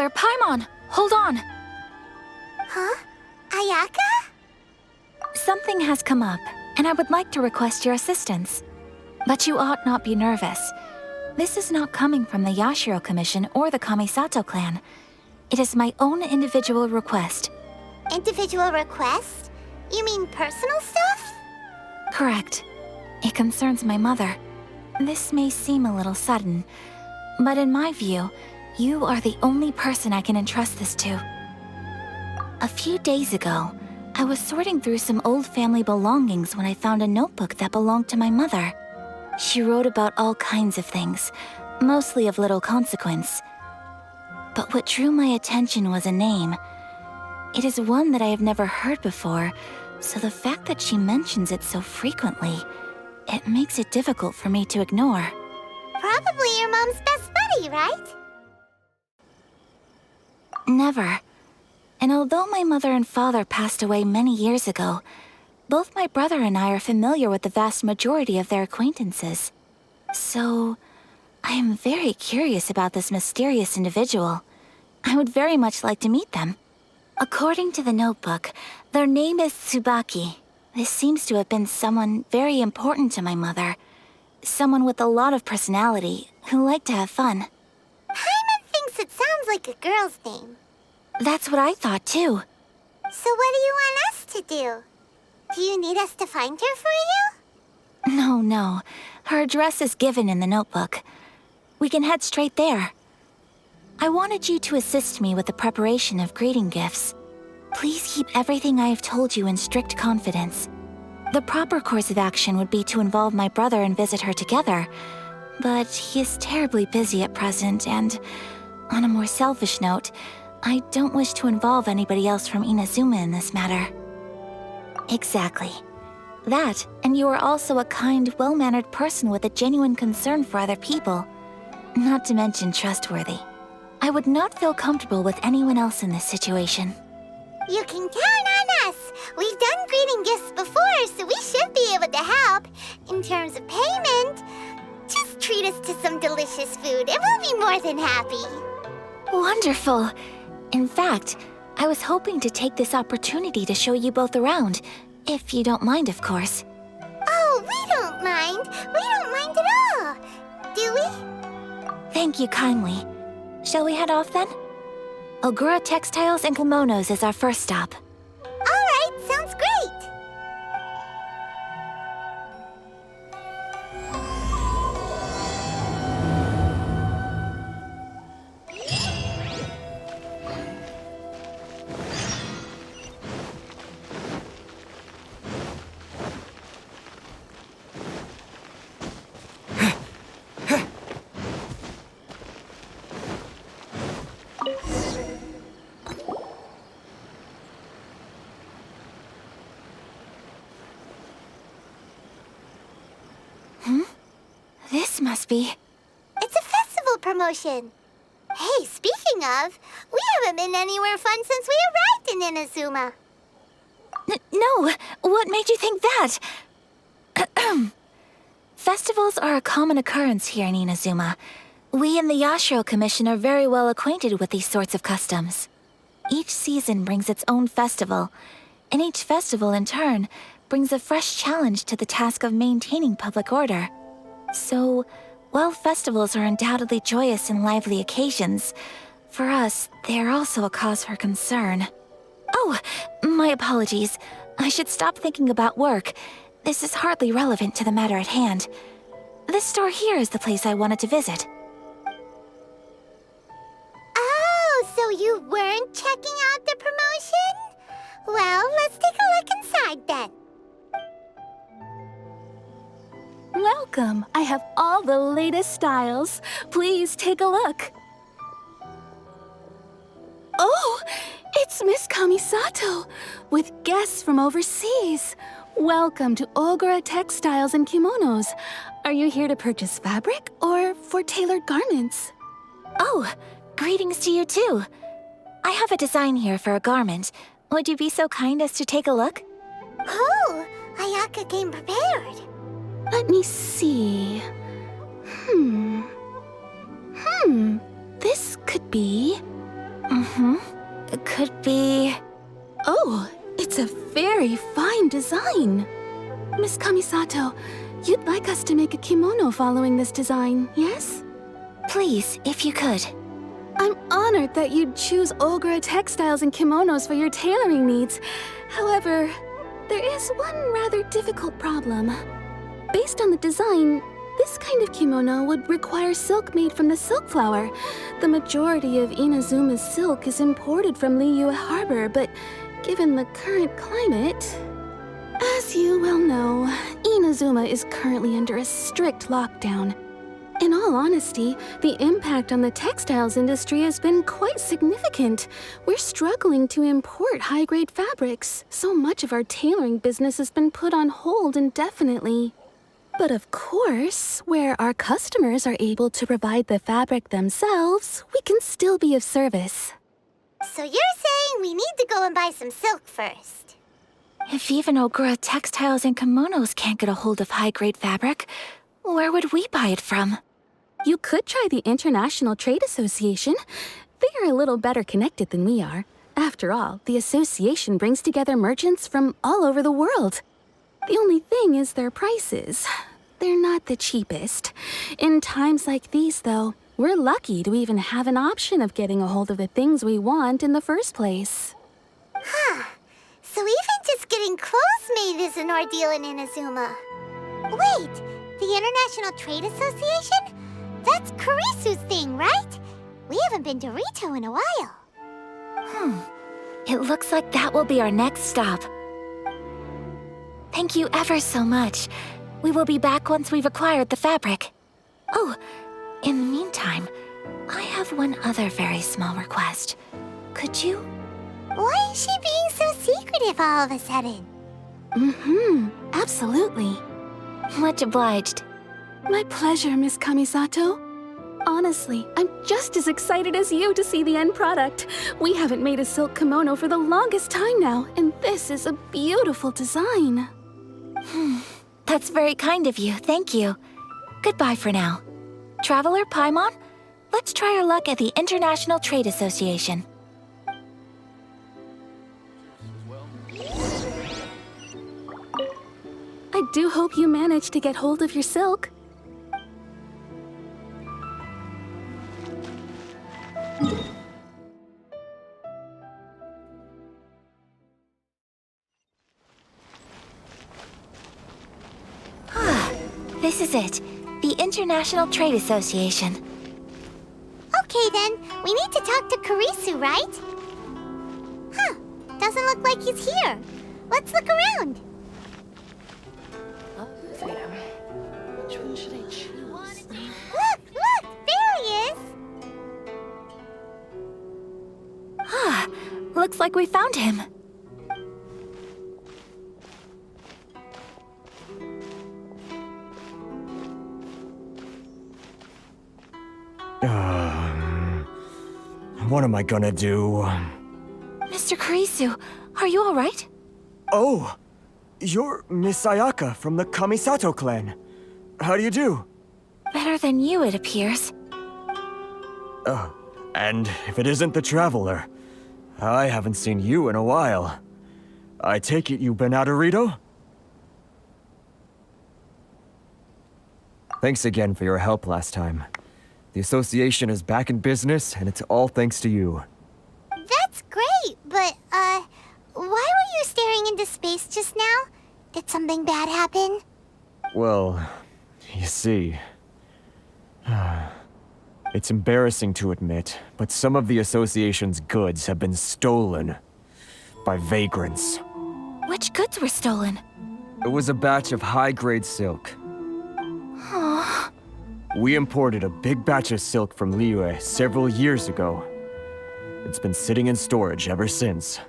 there, Paimon! Hold on! Huh? Ayaka? Something has come up, and I would like to request your assistance. But you ought not be nervous. This is not coming from the Yashiro Commission or the Kamisato clan. It is my own individual request. Individual request? You mean personal stuff? Correct. It concerns my mother. This may seem a little sudden, but in my view, you are the only person I can entrust this to. A few days ago, I was sorting through some old family belongings when I found a notebook that belonged to my mother. She wrote about all kinds of things, mostly of little consequence. But what drew my attention was a name. It is one that I have never heard before, so the fact that she mentions it so frequently, it makes it difficult for me to ignore. Probably your mom's best buddy, right? Never. And although my mother and father passed away many years ago, both my brother and I are familiar with the vast majority of their acquaintances. So, I am very curious about this mysterious individual. I would very much like to meet them. According to the notebook, their name is Tsubaki. This seems to have been someone very important to my mother. Someone with a lot of personality, who liked to have fun. Paimon thinks it sounds like a girl's name. That's what I thought too. So what do you want us to do? Do you need us to find her for you? No. Her address is given in the notebook. We can head straight there. I wanted you to assist me with the preparation of greeting gifts. Please keep everything I have told you in strict confidence. The proper course of action would be to involve my brother and visit her together, but he is terribly busy at present, and on a more selfish note, I don't wish to involve anybody else from Inazuma in this matter. Exactly. That, and you are also a kind, well-mannered person with a genuine concern for other people. Not to mention trustworthy. I would not feel comfortable with anyone else in this situation. You can count on us! We've done greeting gifts before, so we should be able to help. In terms of payment, just treat us to some delicious food and we'll be more than happy. Wonderful! In fact, I was hoping to take this opportunity to show you both around, if you don't mind, of course. Oh, we don't mind. We don't mind at all. Do we? Thank you kindly. Shall we head off then? Ogura Textiles and Kimonos is our first stop. All right, sounds great. This must be... It's a festival promotion. Hey, speaking of, we haven't been anywhere fun since we arrived in Inazuma. No! What made you think that? Festivals are a common occurrence here in Inazuma. We in the Yashiro Commission are very well acquainted with these sorts of customs. Each season brings its own festival, and each festival, in turn, brings a fresh challenge to the task of maintaining public order. So, while festivals are undoubtedly joyous and lively occasions, for us, they are also a cause for concern. Oh, my apologies. I should stop thinking about work. This is hardly relevant to the matter at hand. This store here is the place I wanted to visit. Oh, so you weren't checking out the promotion? Well, let's take a look inside then. Welcome! I have all the latest styles. Please take a look. Oh, it's Miss Kamisato, with guests from overseas. Welcome to Ogura Textiles and Kimonos. Are you here to purchase fabric or for tailored garments? Oh, greetings to you too. I have a design here for a garment. Would you be so kind as to take a look? Oh, Ayaka came prepared. Let me see. This could be... It could be... Oh, it's a very fine design. Miss Kamisato, you'd like us to make a kimono following this design, yes? Please, if you could. I'm honored that you'd choose Ogura textiles and kimonos for your tailoring needs. However, there is one rather difficult problem. Based on the design, this kind of kimono would require silk made from the silk flower. The majority of Inazuma's silk is imported from Liyue Harbor, but given the current climate... As you well know, Inazuma is currently under a strict lockdown. In all honesty, the impact on the textiles industry has been quite significant. We're struggling to import high-grade fabrics. So much of our tailoring business has been put on hold indefinitely. But of course, where our customers are able to provide the fabric themselves, we can still be of service. So you're saying we need to go and buy some silk first? If even Ogura textiles and kimonos can't get a hold of high-grade fabric, where would we buy it from? You could try the International Trade Association. They are a little better connected than we are. After all, the association brings together merchants from all over the world. The only thing is their prices. They're not the cheapest. In times like these, though, we're lucky to even have an option of getting a hold of the things we want in the first place. Huh. So even just getting clothes made is an ordeal in Inazuma. Wait, the International Trade Association? That's Kurisu's thing, right? We haven't been to Rito in a while. It looks like that will be our next stop. Thank you ever so much. We will be back once we've acquired the fabric. Oh, in the meantime, I have one other very small request. Could you? Why is she being so secretive all of a sudden? Absolutely. Much obliged. My pleasure, Miss Kamisato. Honestly, I'm just as excited as you to see the end product. We haven't made a silk kimono for the longest time now, and this is a beautiful design. That's very kind of you, thank you. Goodbye for now. Traveler, Paimon, let's try our luck at the International Trade Association. I do hope you manage to get hold of your silk. This is it. The International Trade Association. Okay then, we need to talk to Kurisu, right? Huh, doesn't look like he's here. Let's look around. Which one should I choose? Look, there he is. Looks like we found him. What am I gonna do? Mr. Kurisu, are you all right? Oh, you're Miss Ayaka from the Kamisato clan. How do you do? Better than you, it appears. And if it isn't the Traveler, I haven't seen you in a while. I take it you've been out of Rito? Thanks again for your help last time. The association is back in business, and it's all thanks to you. That's great, but, why were you staring into space just now? Did something bad happen? Well, you see... It's embarrassing to admit, but some of the association's goods have been stolen by vagrants. Which goods were stolen? It was a batch of high-grade silk. We imported a big batch of silk from Liyue several years ago. It's been sitting in storage ever since.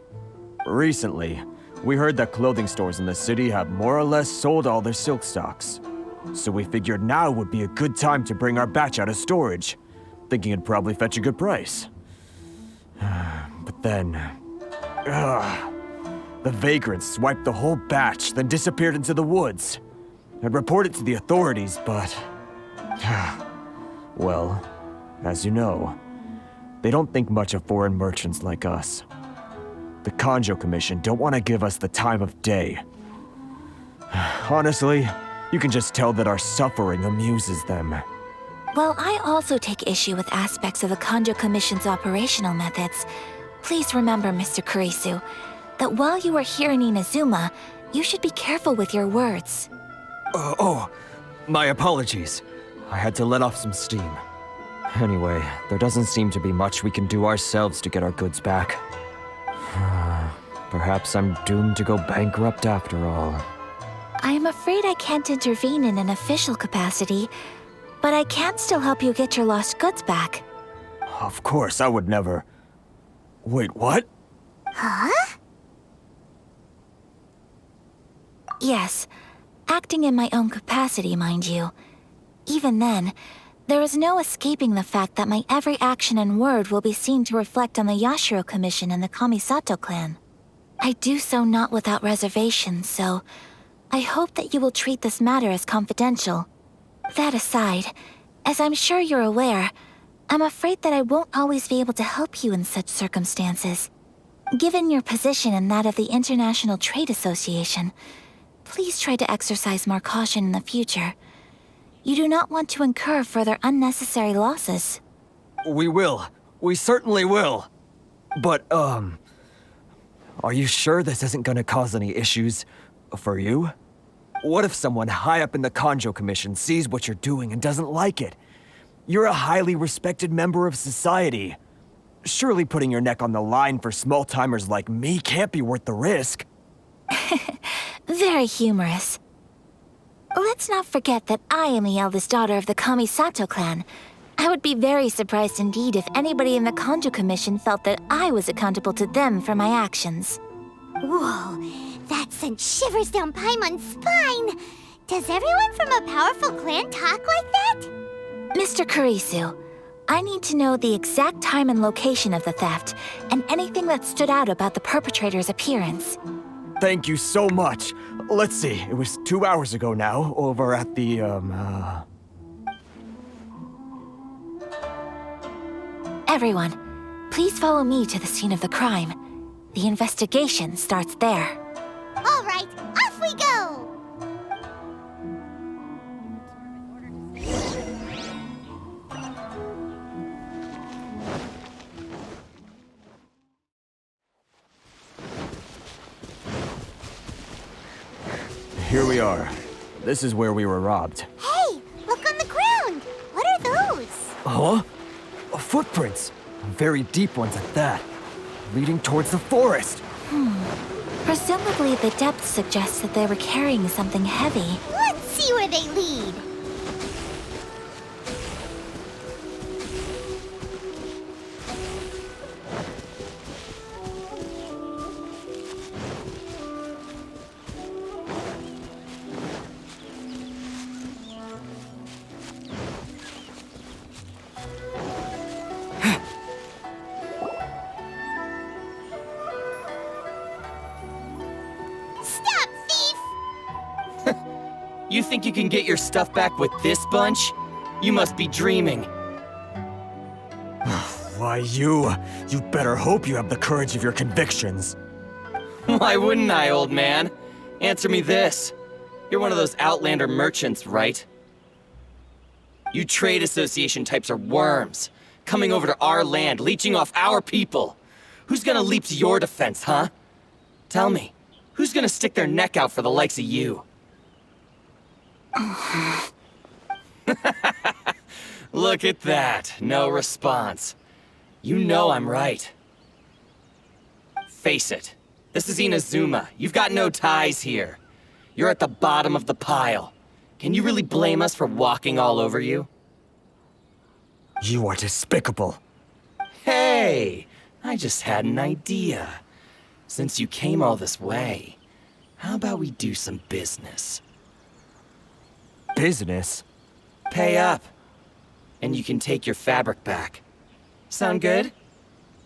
Recently, we heard that clothing stores in the city have more or less sold all their silk stocks. So we figured now would be a good time to bring our batch out of storage, thinking it'd probably fetch a good price. But then... the vagrants swiped the whole batch, then disappeared into the woods. I'd reported to the authorities, but... well, as you know, They don't think much of foreign merchants like us. The Kanjo Commission don't want to give us the time of day. Honestly, you can just tell that our suffering amuses them. While I also take issue with aspects of the Kanjo Commission's operational methods, please remember, Mr. Kurisu, that while you are here in Inazuma, you should be careful with your words. My apologies. I had to let off some steam. Anyway, there doesn't seem to be much we can do ourselves to get our goods back. Perhaps I'm doomed to go bankrupt after all. I am afraid I can't intervene in an official capacity, but I can still help you get your lost goods back. Of course, I would never... Wait, what? Huh? Yes, acting in my own capacity, mind you. Even then, there is no escaping the fact that my every action and word will be seen to reflect on the Yashiro Commission and the Kamisato clan. I do so not without reservation, so I hope that you will treat this matter as confidential. That aside, as I'm sure you're aware, I'm afraid that I won't always be able to help you in such circumstances. Given your position and that of the International Trade Association, please try to exercise more caution in the future. You do not want to incur further unnecessary losses. We will. We certainly will. But, are you sure this isn't gonna cause any issues for you? What if someone high up in the Kanjo Commission sees what you're doing and doesn't like it? You're a highly respected member of society. Surely putting your neck on the line for small-timers like me can't be worth the risk. Very humorous. Let's not forget that I am the eldest daughter of the Kamisato clan. I would be very surprised indeed if anybody in the Kanjo Commission felt that I was accountable to them for my actions. Whoa, that sent shivers down Paimon's spine. Does everyone from a powerful clan talk like that? Mr. Kurisu, I need to know the exact time and location of the theft, and anything that stood out about the perpetrator's appearance. Thank you so much. Let's see, it was 2 hours ago now, over at the, Everyone, please follow me to the scene of the crime. The investigation starts there. All right, off we go! Here we are. This is where we were robbed. Hey, look on the ground! What are those? Huh? Footprints. Very deep ones at that. Leading towards the forest. Presumably the depth suggests that they were carrying something heavy. Let's see where they lead. Stop, thief! You think you can get your stuff back with this bunch? You must be dreaming. Why, you better hope you have the courage of your convictions. Why wouldn't I, old man? Answer me this. You're one of those Outlander merchants, right? You trade association types are worms, coming over to our land, leeching off our people. Who's gonna leap to your defense, huh? Tell me, who's gonna stick their neck out for the likes of you? Look at that, no response. You know I'm right. Face it, this is Inazuma. You've got no ties here. You're at the bottom of the pile. Can you really blame us for walking all over you? You are despicable. Hey, I just had an idea. Since you came all this way, how about we do some business? Business? Pay up, and you can take your fabric back. Sound good?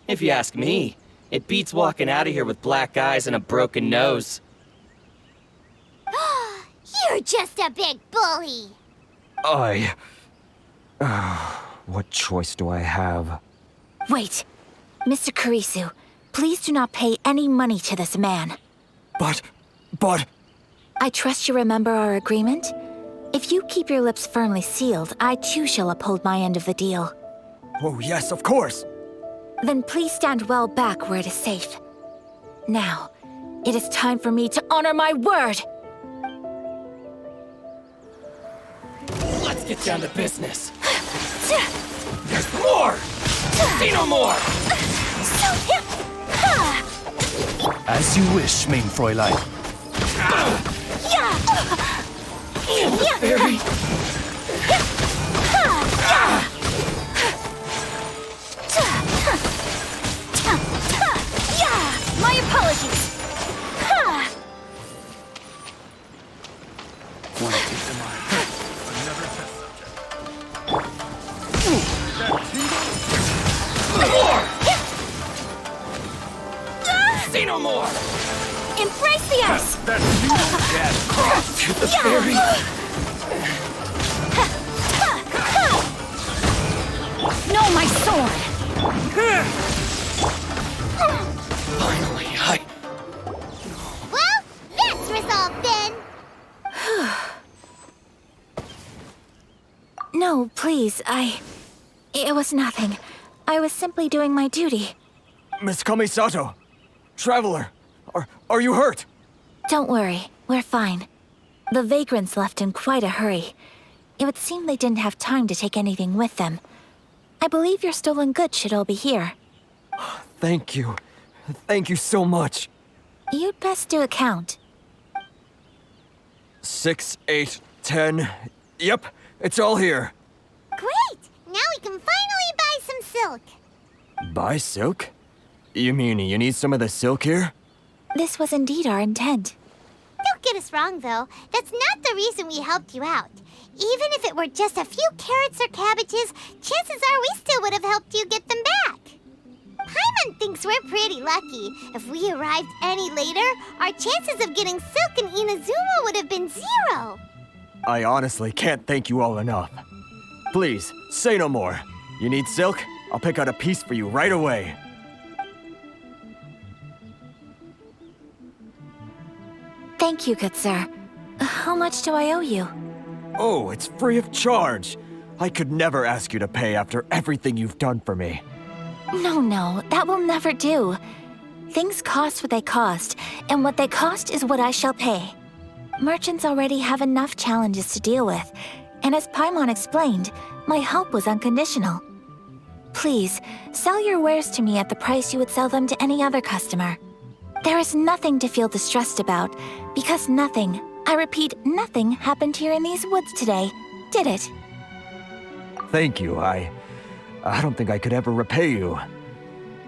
If you ask me, it beats walking out of here with black eyes and a broken nose. You're just a big bully! What choice do I have? Wait. Mr. Kurisu, please do not pay any money to this man. But... I trust you remember our agreement? If you keep your lips firmly sealed, I too shall uphold my end of the deal. Oh, yes, of course. Then please stand well back where it is safe. Now, it is time for me to honor my word! Let's get down to business. There's more! Say no more! As you wish, main Fräulein. Fairy! My apologies! Want to keep them on. Another test subject. Say no more! Embrace the ice! That's you, Dad. To the fairy! No, my sword! Finally, Well, that's resolved then. No, please, It was nothing. I was simply doing my duty. Miss Kamisato! Traveler! Are you hurt? Don't worry, we're fine. The vagrants left in quite a hurry. It would seem they didn't have time to take anything with them. I believe your stolen goods should all be here. Thank you. Thank you so much. You'd best do a count. 6, 8, 10... Yep, it's all here. Great! Now we can finally buy some silk. Buy silk? You mean you need some of the silk here? This was indeed our intent. Don't get us wrong, though. That's not the reason we helped you out. Even if it were just a few carrots or cabbages, chances are we still would have helped you get them back. Paimon thinks we're pretty lucky. If we arrived any later, our chances of getting silk in Inazuma would have been 0. I honestly can't thank you all enough. Please, say no more. You need silk? I'll pick out a piece for you right away. Thank you, good sir. How much do I owe you? Oh, it's free of charge. I could never ask you to pay after everything you've done for me. No, that will never do. Things cost what they cost, and what they cost is what I shall pay. Merchants already have enough challenges to deal with, and as Paimon explained, my help was unconditional. Please, sell your wares to me at the price you would sell them to any other customer. There is nothing to feel distressed about, because nothing, I repeat, nothing happened here in these woods today, did it? Thank you. I don't think I could ever repay you.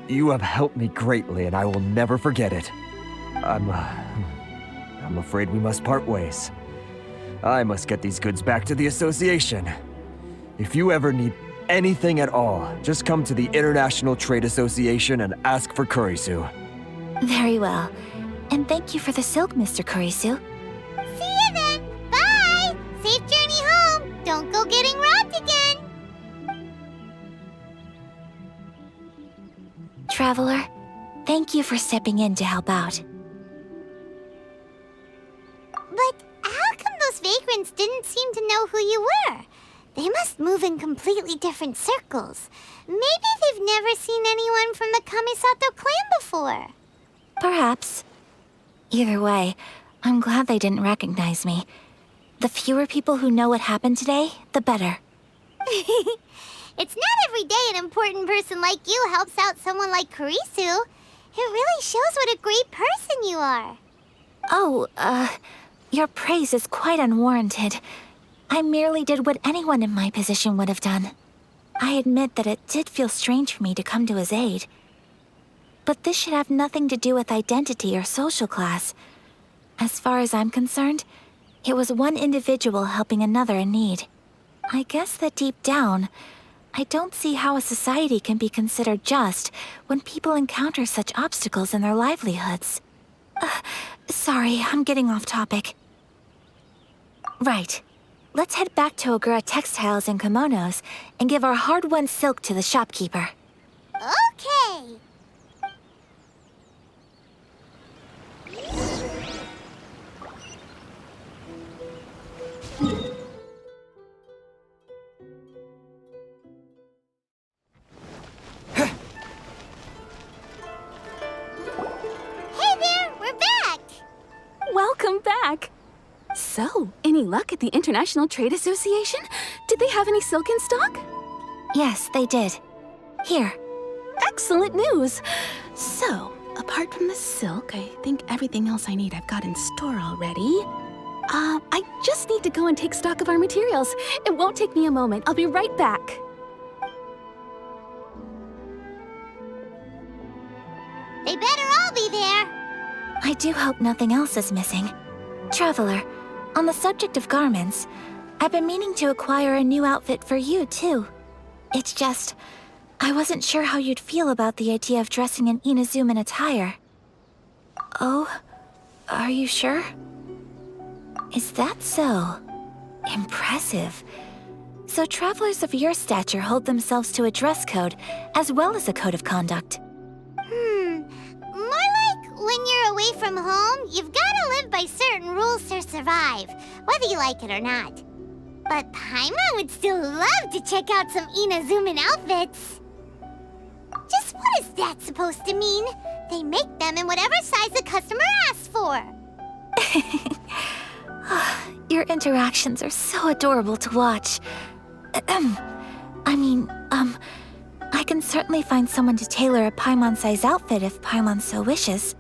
You have helped me greatly, and I will never forget it. I'm afraid we must part ways. I must get these goods back to the association. If you ever need anything at all, just come to the International Trade Association and ask for Kurisu. Very well. And thank you for the silk, Mr. Kurisu. See you then! Bye! Safe journey home! Don't go getting robbed again! Traveler, thank you for stepping in to help out. But how come those vagrants didn't seem to know who you were? They must move in completely different circles. Maybe they've never seen anyone from the Kamisato clan before. Perhaps. Either way, I'm glad they didn't recognize me. The fewer people who know what happened today, the better. It's not every day an important person like you helps out someone like Kurisu. It really shows what a great person you are. Oh, your praise is quite unwarranted. I merely did what anyone in my position would have done. I admit that it did feel strange for me to come to his aid. But this should have nothing to do with identity or social class. As far as I'm concerned, it was one individual helping another in need. I guess that deep down, I don't see how a society can be considered just when people encounter such obstacles in their livelihoods. Sorry, I'm getting off topic. Right. Let's head back to Ogura Textiles and Kimonos and give our hard-won silk to the shopkeeper. Okay! Okay. Hey there, we're back! Welcome back! So, any luck at the International Trade Association? Did they have any silk in stock? Yes, they did. Here. Excellent news! So, apart from the silk, I think everything else I need I've got in store already. I just need to go and take stock of our materials. It won't take me a moment. I'll be right back. They better all be there. I do hope nothing else is missing. Traveler, on the subject of garments, I've been meaning to acquire a new outfit for you, too. It's just, I wasn't sure how you'd feel about the idea of dressing in Inazuman attire. Oh, are you sure? Is that so? Impressive. So travelers of your stature hold themselves to a dress code, as well as a code of conduct. More like when you're away from home, you've gotta live by certain rules to survive, whether you like it or not. But Paimon would still love to check out some Inazuman outfits. Just what is that supposed to mean? They make them in whatever size the customer asks for. Your interactions are so adorable to watch. I can certainly find someone to tailor a Paimon-size outfit if Paimon so wishes.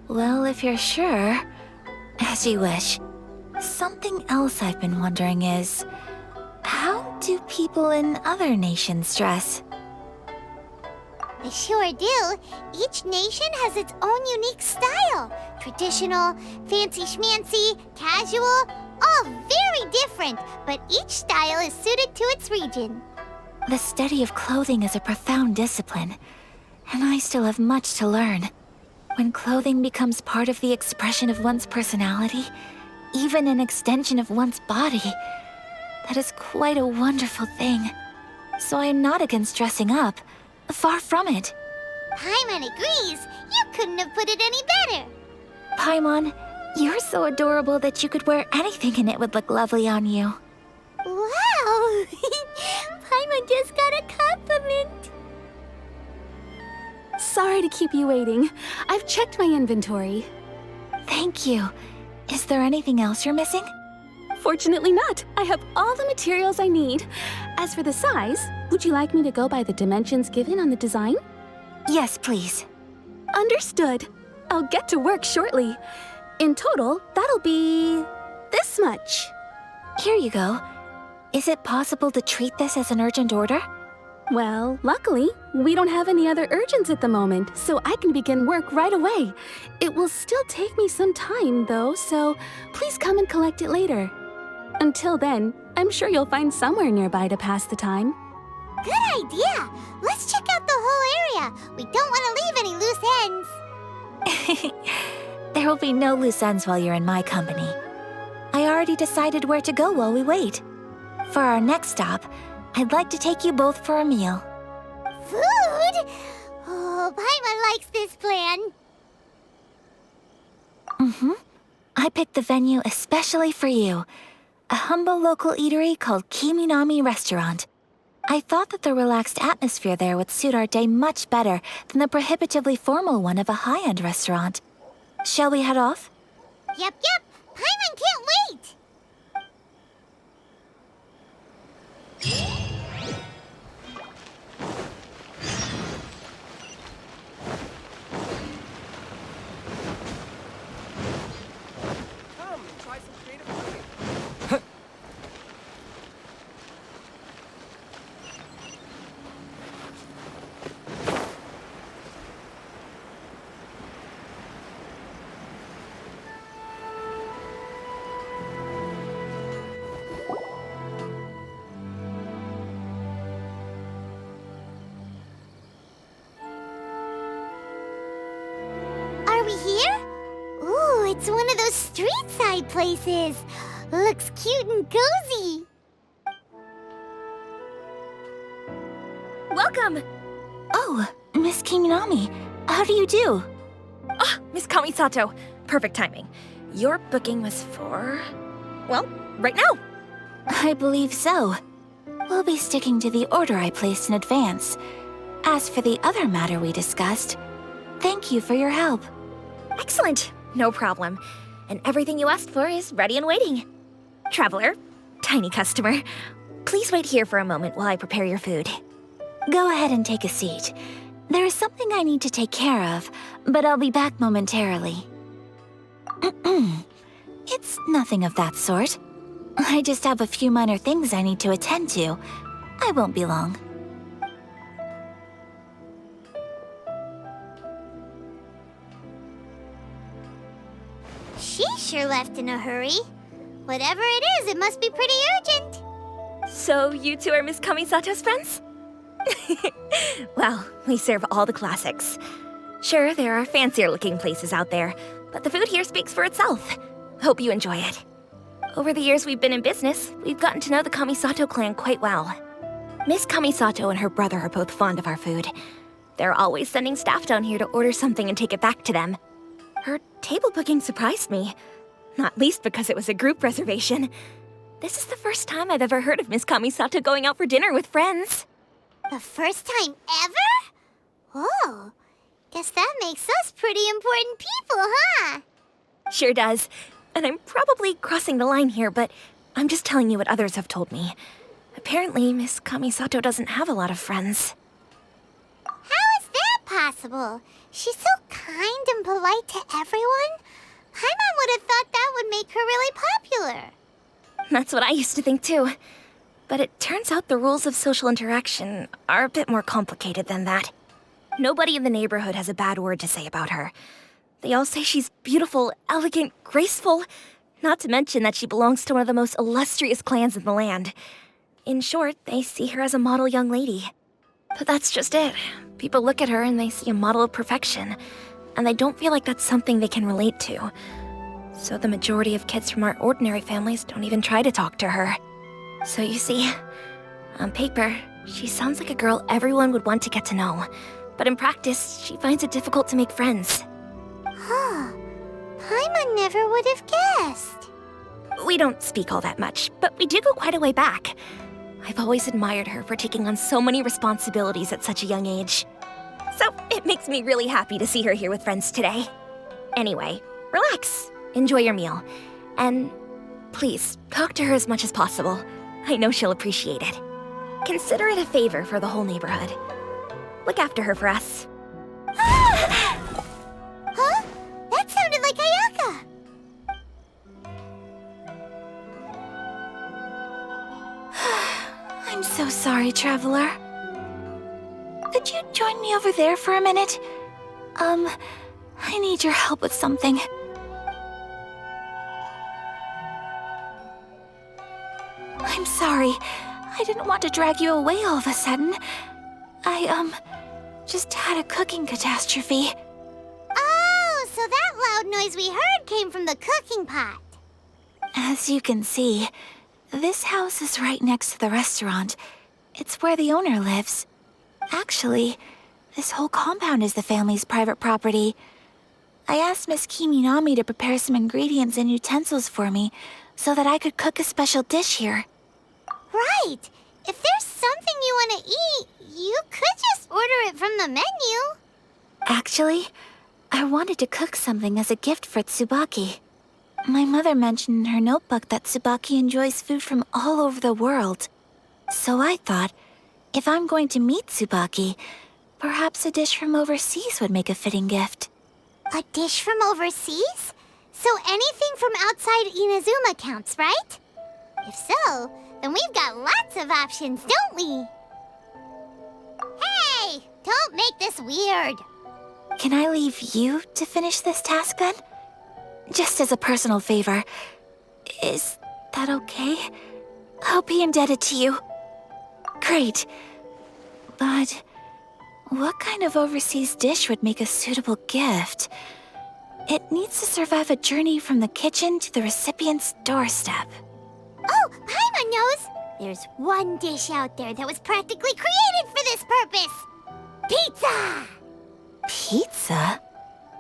Well, if you're sure, as you wish. Something else I've been wondering is, how do people in other nations dress? They sure do. Each nation has its own unique style. Traditional, fancy schmancy, casual, all very different, but each style is suited to its region. The study of clothing is a profound discipline, and I still have much to learn. When clothing becomes part of the expression of one's personality, even an extension of one's body, that is quite a wonderful thing. So I am not against dressing up. Far from it. Paimon agrees. You couldn't have put it any better. Paimon, you're so adorable that you could wear anything and it would look lovely on you. Wow! Paimon just got a compliment. Sorry to keep you waiting. I've checked my inventory. Thank you. Is there anything else you're missing? Fortunately not. I have all the materials I need. As for the size, would you like me to go by the dimensions given on the design? Yes, please. Understood. I'll get to work shortly. In total, that'll be this much. Here you go. Is it possible to treat this as an urgent order? Well, luckily, we don't have any other urgents at the moment, so I can begin work right away. It will still take me some time, though, so please come and collect it later. Until then, I'm sure you'll find somewhere nearby to pass the time. Good idea. Let's check out the whole area. We don't want to leave any loose ends. There will be no loose ends while you're in my company. I already decided where to go while we wait. For our next stop, I'd like to take you both for a meal. Food? Oh, Paimon likes this plan. I picked the venue especially for you. A humble local eatery called Kiminami Restaurant. I thought that the relaxed atmosphere there would suit our day much better than the prohibitively formal one of a high-end restaurant. Shall we head off? Yep. Paimon can't wait. Come and try some creative cooking. Are we here? Ooh, it's one of those street-side places. Looks cute and cozy. welcome! Oh, Miss Kiminami, how do you do? Ah, Miss Kamisato. Perfect timing. Your booking was for... well, right now. I believe so. We'll be sticking to the order I placed in advance. As for the other matter we discussed, thank you for your help. Excellent. No problem. And everything you asked for is ready and waiting. Traveler, tiny customer, please wait here for a moment while I prepare your food. Go ahead and take a seat. There is something I need to take care of, but I'll be back momentarily. It's nothing of that sort. I just have a few minor things I need to attend to. I won't be long. She sure left in a hurry. Whatever it is, it must be pretty urgent. So you two are Miss Kamisato's friends? Well, we serve all the classics. Sure, there are fancier looking places out there, but the food here speaks for itself. Hope you enjoy it. Over the years we've been in business, we've gotten to know the Kamisato clan quite well. Miss Kamisato and her brother are both fond of our food. They're always sending staff down here to order something and take it back to them. Her table booking surprised me, not least because it was a group reservation. This is the first time I've ever heard of Miss Kamisato going out for dinner with friends. The first time ever? Whoa. Guess that makes us pretty important people, huh? Sure does. And I'm probably crossing the line here, but I'm just telling you what others have told me. Apparently, Miss Kamisato doesn't have a lot of friends. How is that possible? She's so kind and polite to everyone. Paimon would have thought that would make her really popular. That's what I used to think too. But it turns out the rules of social interaction are a bit more complicated than that. Nobody in the neighborhood has a bad word to say about her. They all say she's beautiful, elegant, graceful, not to mention that she belongs to one of the most illustrious clans in the land. In short, they see her as a model young lady. But that's just it. People look at her and they see a model of perfection, and they don't feel like that's something they can relate to. So the majority of kids from our ordinary families don't even try to talk to her. So you see, on paper, she sounds like a girl everyone would want to get to know. But in practice, she finds it difficult to make friends. Huh. Paimon never would have guessed. We don't speak all that much, but we do go quite a way back. I've always admired her for taking on so many responsibilities at such a young age. So it makes me really happy to see her here with friends today. Anyway, relax, enjoy your meal, and please, talk to her as much as possible. I know she'll appreciate it. Consider it a favor for the whole neighborhood. Look after her for us. Huh? That sounded like Ayaka. I'm so sorry, Traveler. Could you join me over there for a minute? I need your help with something. I'm sorry. I didn't want to drag you away all of a sudden. I, just had a cooking catastrophe. Oh, so that loud noise we heard came from the cooking pot. As you can see, this house is right next to the restaurant. It's where the owner lives. Actually, this whole compound is the family's private property. I asked Miss Kiminami to prepare some ingredients and utensils for me so that I could cook a special dish here. Right. If there's something you want to eat, you could just order it from the menu. Actually, I wanted to cook something as a gift for Tsubaki. My mother mentioned in her notebook that Tsubaki enjoys food from all over the world. So I thought, if I'm going to meet Tsubaki, perhaps a dish from overseas would make a fitting gift. A dish from overseas? So anything from outside Inazuma counts, right? If so, then we've got lots of options, don't we? Hey! Don't make this weird. Can I leave you to finish this task then? Just as a personal favor. Is that okay? I'll be indebted to you. Great. But what kind of overseas dish would make a suitable gift? It needs to survive a journey from the kitchen to the recipient's doorstep. Oh, Paimon knows! There's one dish out there that was practically created for this purpose. Pizza! Pizza?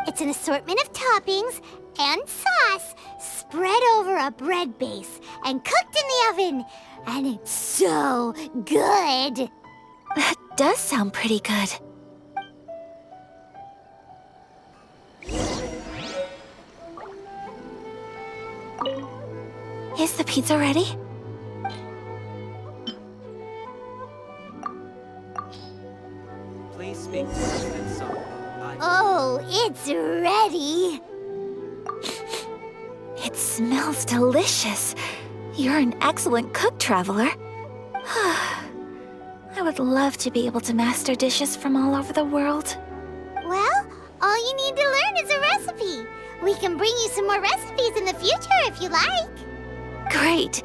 It's an assortment of toppings and sauce spread over a bread base and cooked in the oven. And it's so good. That does sound pretty good. Is the pizza ready? Please speak to President Song. Oh, it's ready. It smells delicious. You're an excellent cook, Traveler. I would love to be able to master dishes from all over the world. Well, all you need to learn is a recipe. We can bring you some more recipes in the future if you like. Great.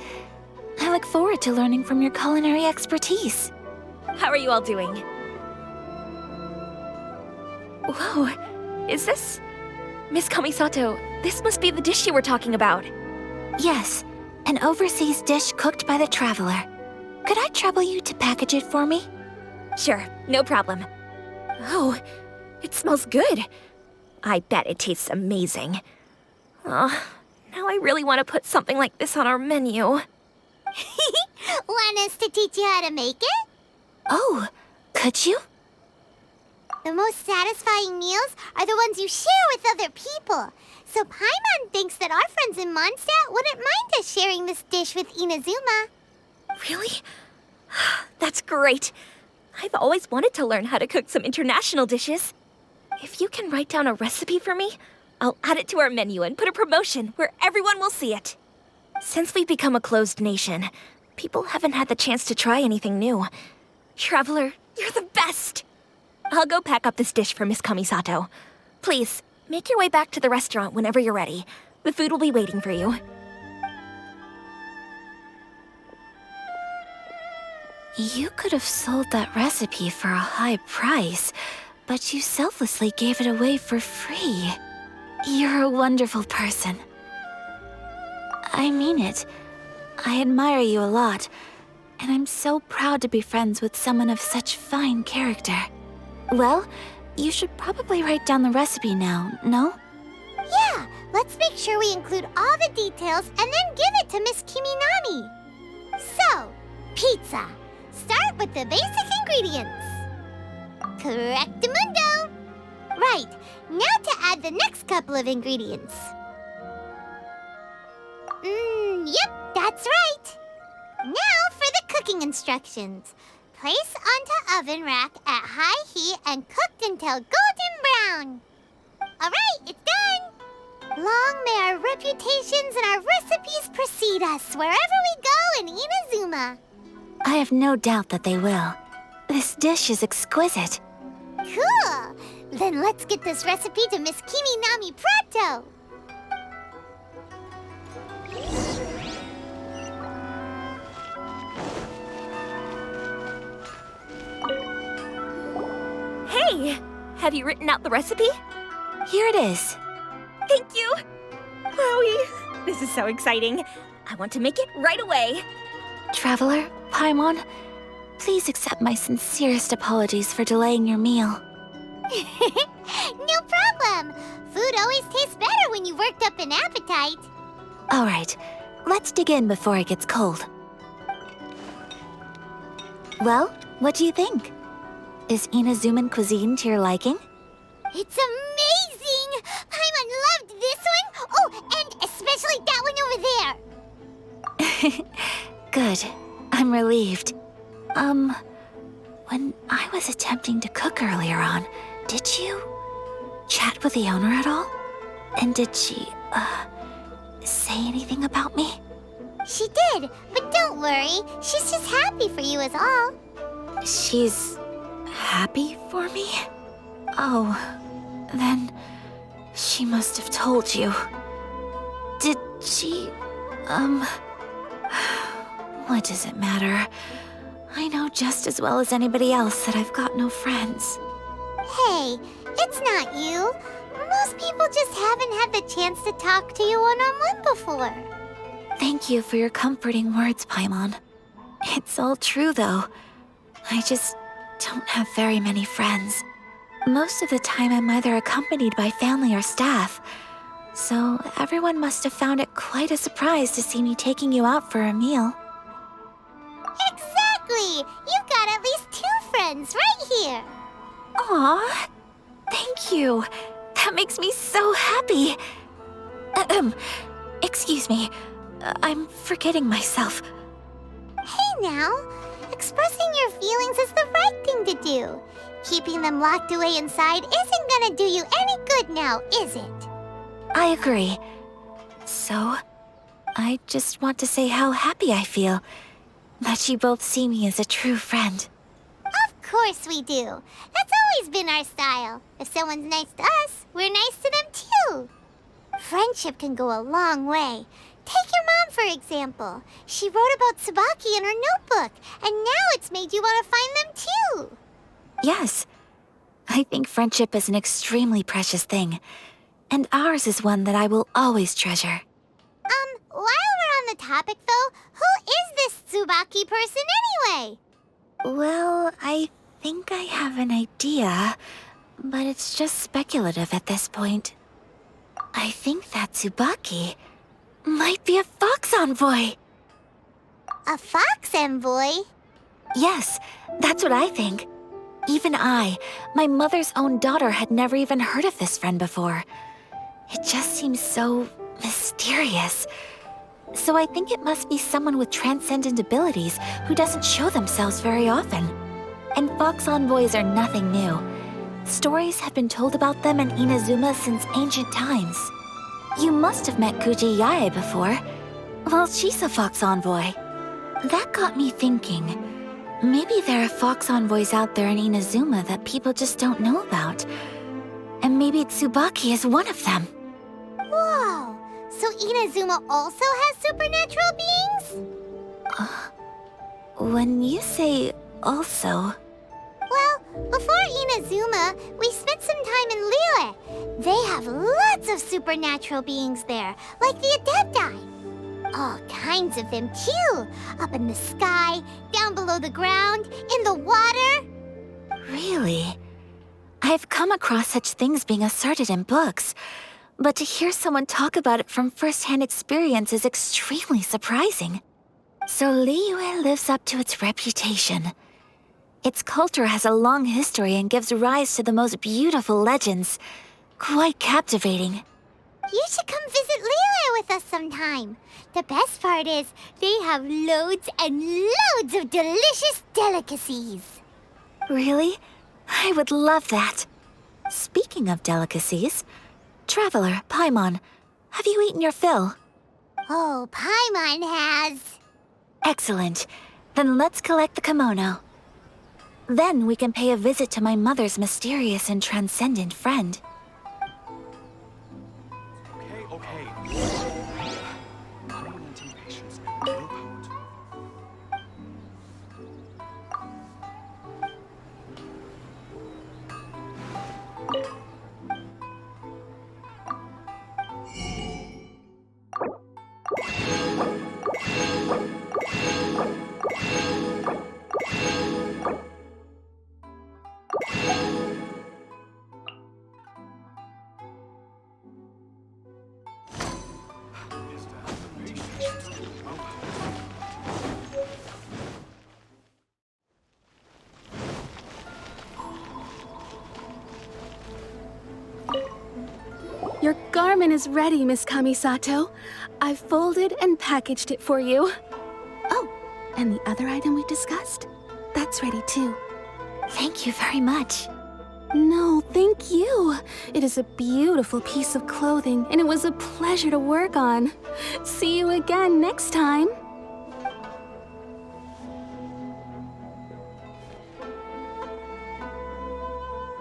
I look forward to learning from your culinary expertise. How are you all doing? Whoa, is this... Miss Kamisato, this must be the dish you were talking about. Yes, an overseas dish cooked by the Traveler. Could I trouble you to package it for me? Sure, no problem. Oh, it smells good. I bet it tastes amazing. Oh, now I really want to put something like this on our menu. Want us to teach you how to make it? Oh, could you? The most satisfying meals are the ones you share with other people. So Paimon thinks that our friends in Mondstadt wouldn't mind us sharing this dish with Inazuma. Really? That's great. I've always wanted to learn how to cook some international dishes. If you can write down a recipe for me, I'll add it to our menu and put a promotion where everyone will see it. Since we've become a closed nation, people haven't had the chance to try anything new. Traveler, you're the best! I'll go pack up this dish for Miss Kamisato. Please, make your way back to the restaurant whenever you're ready. The food will be waiting for you. You could have sold that recipe for a high price, but you selflessly gave it away for free. You're a wonderful person. I mean it. I admire you a lot, and I'm so proud to be friends with someone of such fine character. Well, you should probably write down the recipe now, no? Yeah, let's make sure we include all the details and then give it to Miss Kiminami. So, pizza. Start with the basic ingredients. Correctamundo. Right, now to add the next couple of ingredients. Yep, that's right. Now for the cooking instructions. Place onto oven rack at high heat and cooked until golden brown. All right, it's done. Long may our reputations and our recipes precede us wherever we go in Inazuma. I have no doubt that they will. This dish is exquisite. Cool. Then let's get this recipe to Miss Kiminami pronto. Hey! Have you written out the recipe? Here it is. Thank you! Wowie! This is so exciting. I want to make it right away. Traveler, Paimon, please accept my sincerest apologies for delaying your meal. No problem. Food always tastes better when you've worked up an appetite. All right, let's dig in before it gets cold. Well, what do you think? Is Inazuman cuisine to your liking? It's amazing! Paimon loved this one. Oh, and especially that one over there. Good. I'm relieved. When I was attempting to cook earlier on, did you chat with the owner at all? And did she, say anything about me? She did, but don't worry. She's just happy for you is all. She's happy for me? Oh, then she must have told you. Did she, what does it matter? I know just as well as anybody else that I've got no friends. Hey, it's not you. Most people just haven't had the chance to talk to you one-on-one before. Thank you for your comforting words, Paimon. It's all true, though. I just don't have very many friends. Most of the time, I'm either accompanied by family or staff. So everyone must have found it quite a surprise to see me taking you out for a meal. Exactly! You've got at least 2 friends right here. Aw, thank you. That makes me so happy. Excuse me. I'm forgetting myself. Hey now, expressing your feelings is the right thing to do. Keeping them locked away inside isn't gonna do you any good now, is it? I agree. So, I just want to say how happy I feel that you both see me as a true friend. Of course we do. That's always been our style. If someone's nice to us, we're nice to them too. Friendship can go a long way. Take your mom, for example. She wrote about Tsubaki in her notebook, and now it's made you want to find them too. Yes. I think friendship is an extremely precious thing. And ours is one that I will always treasure. While we're on the topic though, who is this Tsubaki person anyway? Well, I think I have an idea, but it's just speculative at this point. I think that Tsubaki might be a fox envoy. A fox envoy? Yes, that's what I think. Even I, my mother's own daughter, had never even heard of this friend before. It just seems so mysterious. So I think it must be someone with transcendent abilities who doesn't show themselves very often. And fox envoys are nothing new. Stories have been told about them in Inazuma since ancient times. You must have met Kuji Yae before. Well, she's a fox envoy. That got me thinking. Maybe there are fox envoys out there in Inazuma that people just don't know about. And maybe Tsubaki is one of them. Whoa! So Inazuma also has supernatural beings? When you say also... Well, before Inazuma, we spent some time in Liyue. They have lots of supernatural beings there, like the Adepti. All kinds of them too. Up in the sky, down below the ground, in the water. Really? I've come across such things being asserted in books, but to hear someone talk about it from first-hand experience is extremely surprising. So Liyue lives up to its reputation. Its culture has a long history and gives rise to the most beautiful legends. Quite captivating. You should come visit Liyue with us sometime. The best part is, they have loads and loads of delicious delicacies. Really? I would love that. Speaking of delicacies, Traveler, Paimon, have you eaten your fill? Oh, Paimon has. Excellent. Then let's collect the kimono. Then we can pay a visit to my mother's mysterious and transcendent friend. Okay. Your garment is ready, Miss Kamisato. I've folded and packaged it for you. Oh, and the other item we discussed? That's ready too. Thank you very much. No, thank you. It is a beautiful piece of clothing, and it was a pleasure to work on. See you again next time.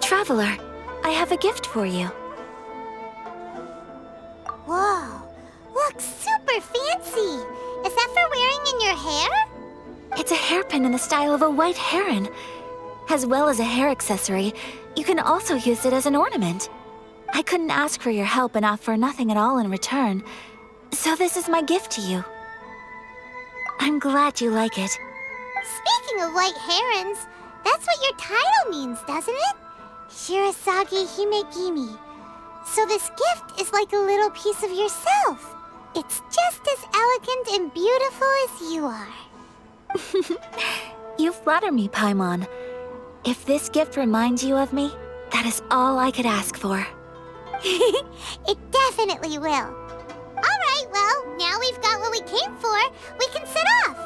Traveler, I have a gift for you. Whoa, looks super fancy. Is that for wearing in your hair? It's a hairpin in the style of a white heron. As well as a hair accessory, you can also use it as an ornament. I couldn't ask for your help and offer nothing at all in return, so this is my gift to you. I'm glad you like it. Speaking of white herons, that's what your title means, doesn't it? Shirasagi Himegimi. So this gift is like a little piece of yourself. It's just as elegant and beautiful as you are. You flatter me, Paimon. If this gift reminds you of me, that is all I could ask for. It definitely will. Alright, well, now we've got what we came for. We can set off.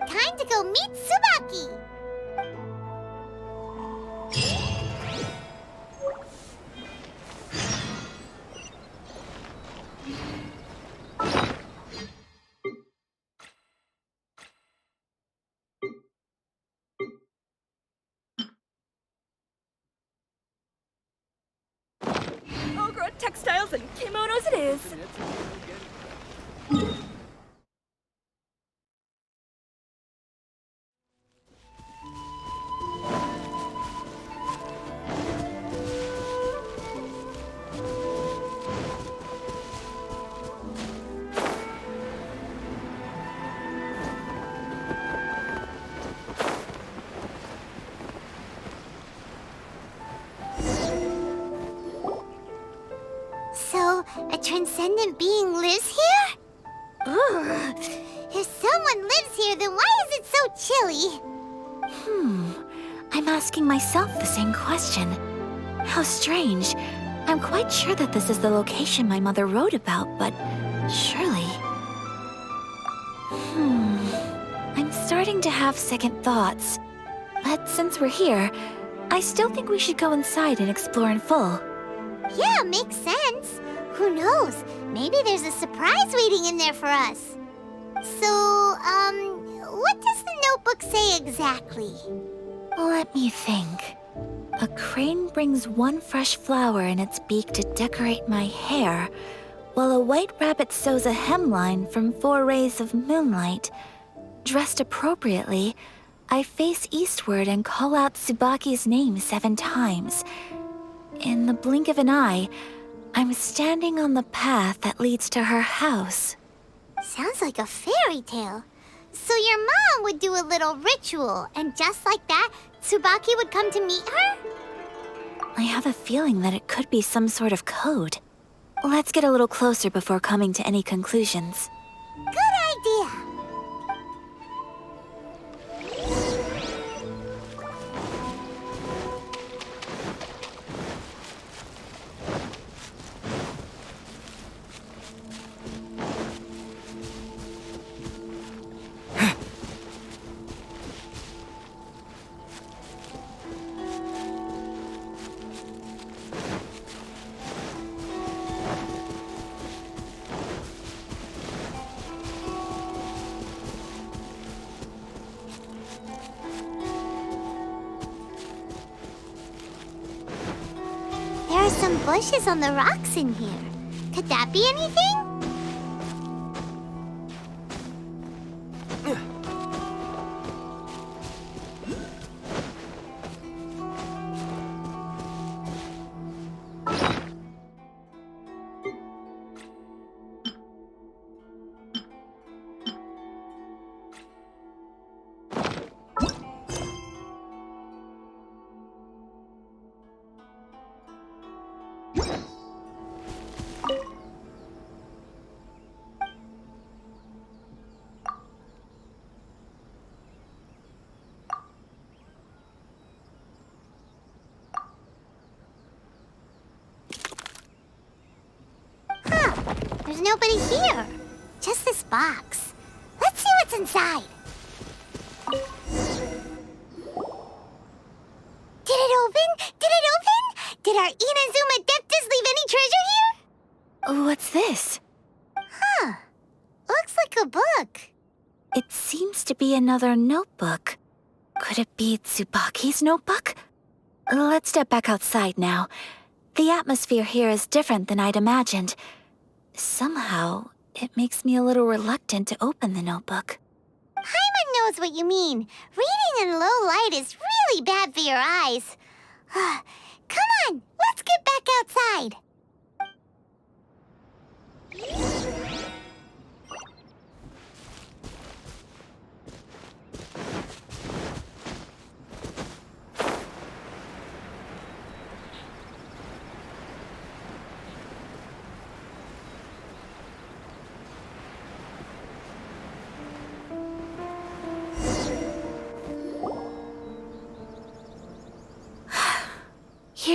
Time to go meet Tsubaki. Ogre textiles and kimonos it is. So, a transcendent being lives here? Ugh. If someone lives here, then why is it so chilly? I'm asking myself the same question. How strange. I'm quite sure that this is the location my mother wrote about, but surely... I'm starting to have second thoughts. But since we're here, I still think we should go inside and explore in full. Yeah, makes sense. Who knows? Maybe there's a surprise waiting in there for us. So, what does the notebook say exactly? Let me think. A crane brings one fresh flower in its beak to decorate my hair, while a white rabbit sews a hemline from 4 rays of moonlight. Dressed appropriately, I face eastward and call out Tsubaki's name 7 times. In the blink of an eye, I'm standing on the path that leads to her house. Sounds like a fairy tale. So your mom would do a little ritual, and just like that, Tsubaki would come to meet her? I have a feeling that it could be some sort of code. Let's get a little closer before coming to any conclusions. Good idea. There are some bushes on the rocks in here. Could that be anything? There's nobody here. Just this box. Let's see what's inside. Did it open? Did it open? Did our Inazuma Adeptus leave any treasure here? What's this? Huh. Looks like a book. It seems to be another notebook. Could it be Tsubaki's notebook? Let's step back outside now. The atmosphere here is different than I'd imagined. Somehow, it makes me a little reluctant to open the notebook. Paimon knows what you mean. Reading in low light is really bad for your eyes. Come on, let's get back outside.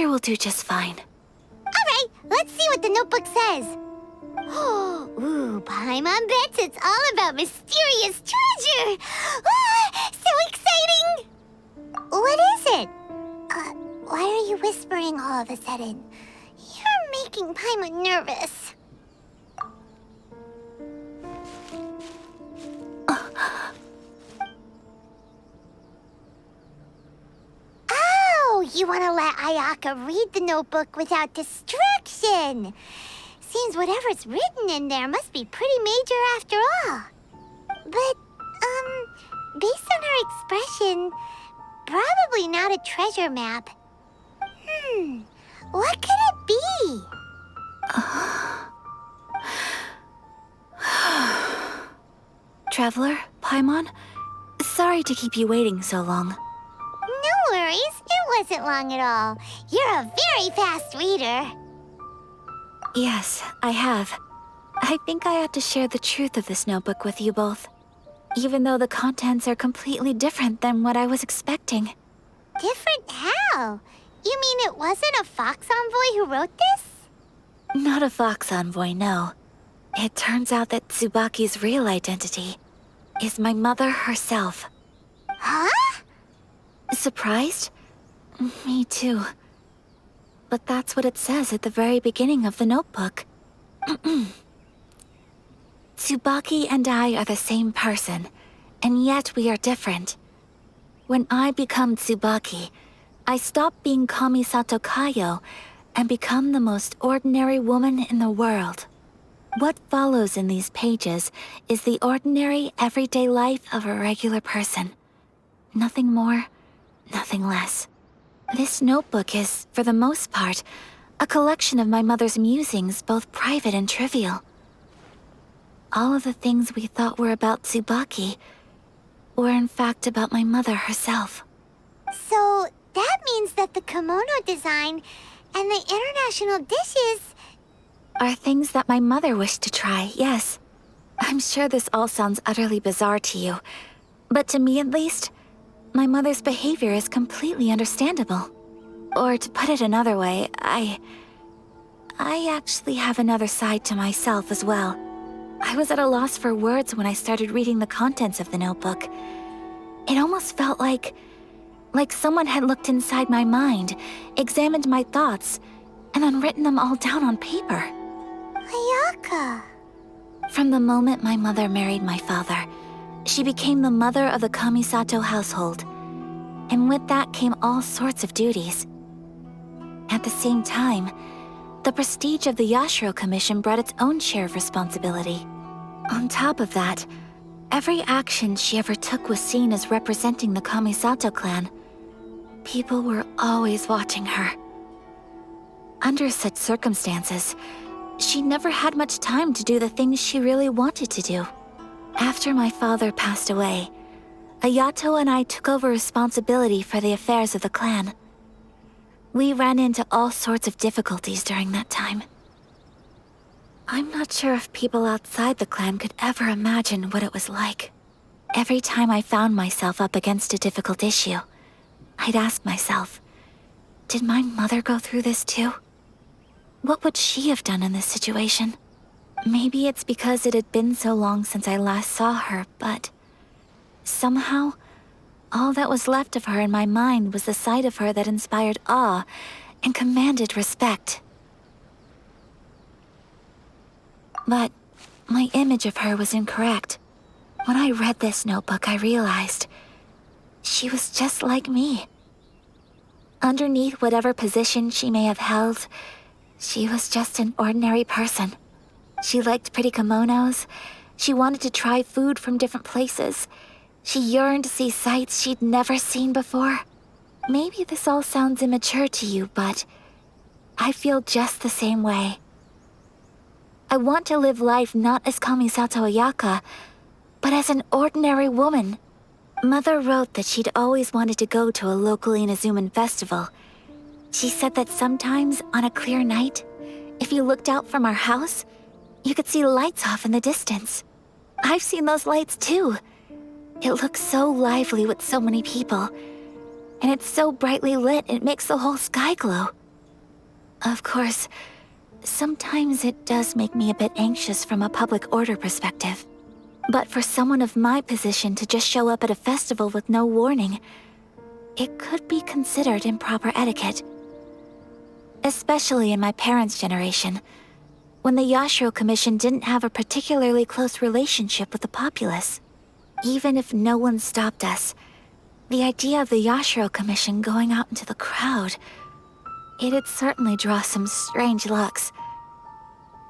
sure we'll do just fine. Alright, let's see what the notebook says. Ooh, Paimon bets it's all about mysterious treasure! Ah, so exciting! What is it? Why are you whispering all of a sudden? You're making Paimon nervous. Oh, you want to let Ayaka read the notebook without distraction. Seems whatever's written in there must be pretty major after all. But, based on her expression, probably not a treasure map. What could it be? Traveler, Paimon, sorry to keep you waiting so long. No worries, it wasn't long at all. You're a very fast reader. Yes, I have. I think I have to share the truth of this notebook with you both. Even though the contents are completely different than what I was expecting. Different how? You mean it wasn't a Fox Envoy who wrote this? Not a Fox Envoy, no. It turns out that Tsubaki's real identity is my mother herself. Huh? Surprised? Me too. But that's what it says at the very beginning of the notebook. Tsubaki and I are the same person, and yet we are different. When I become Tsubaki, I stop being Kamisato Kayo and become the most ordinary woman in the world. What follows in these pages is the ordinary, everyday life of a regular person. Nothing more, nothing less. This notebook is, for the most part, a collection of my mother's musings, both private and trivial. All of the things we thought were about Tsubaki were in fact about my mother herself. So, that means that the kimono design and the international dishes are things that my mother wished to try, yes. I'm sure this all sounds utterly bizarre to you, but to me at least, my mother's behavior is completely understandable. Or to put it another way, I actually have another side to myself as well. I was at a loss for words when I started reading the contents of the notebook. It almost felt like someone had looked inside my mind, examined my thoughts, and then written them all down on paper. Ayaka. From the moment my mother married my father, she became the mother of the Kamisato household, and with that came all sorts of duties. At the same time, the prestige of the Yashiro Commission brought its own share of responsibility. On top of that, every action she ever took was seen as representing the Kamisato clan. People were always watching her. Under such circumstances, she never had much time to do the things she really wanted to do. After my father passed away, Ayato and I took over responsibility for the affairs of the clan. We ran into all sorts of difficulties during that time. I'm not sure if people outside the clan could ever imagine what it was like. Every time I found myself up against a difficult issue, I'd ask myself, did my mother go through this too? What would she have done in this situation? Maybe it's because it had been so long since I last saw her, but somehow, all that was left of her in my mind was the side of her that inspired awe and commanded respect. But my image of her was incorrect. When I read this notebook, I realized she was just like me. Underneath whatever position she may have held, she was just an ordinary person. She liked pretty kimonos. She wanted to try food from different places. She yearned to see sights she'd never seen before. Maybe this all sounds immature to you, but I feel just the same way. I want to live life not as Kamisato Ayaka, but as an ordinary woman. Mother wrote that she'd always wanted to go to a local Inazuman festival. She said that sometimes, on a clear night, if you looked out from our house, you could see lights off in the distance. I've seen those lights too. It looks so lively with so many people. And it's so brightly lit, it makes the whole sky glow. Of course, sometimes it does make me a bit anxious from a public order perspective. But for someone of my position to just show up at a festival with no warning, it could be considered improper etiquette. Especially in my parents' generation, when the Yashiro Commission didn't have a particularly close relationship with the populace. Even if no one stopped us, the idea of the Yashiro Commission going out into the crowd, it'd certainly draw some strange looks.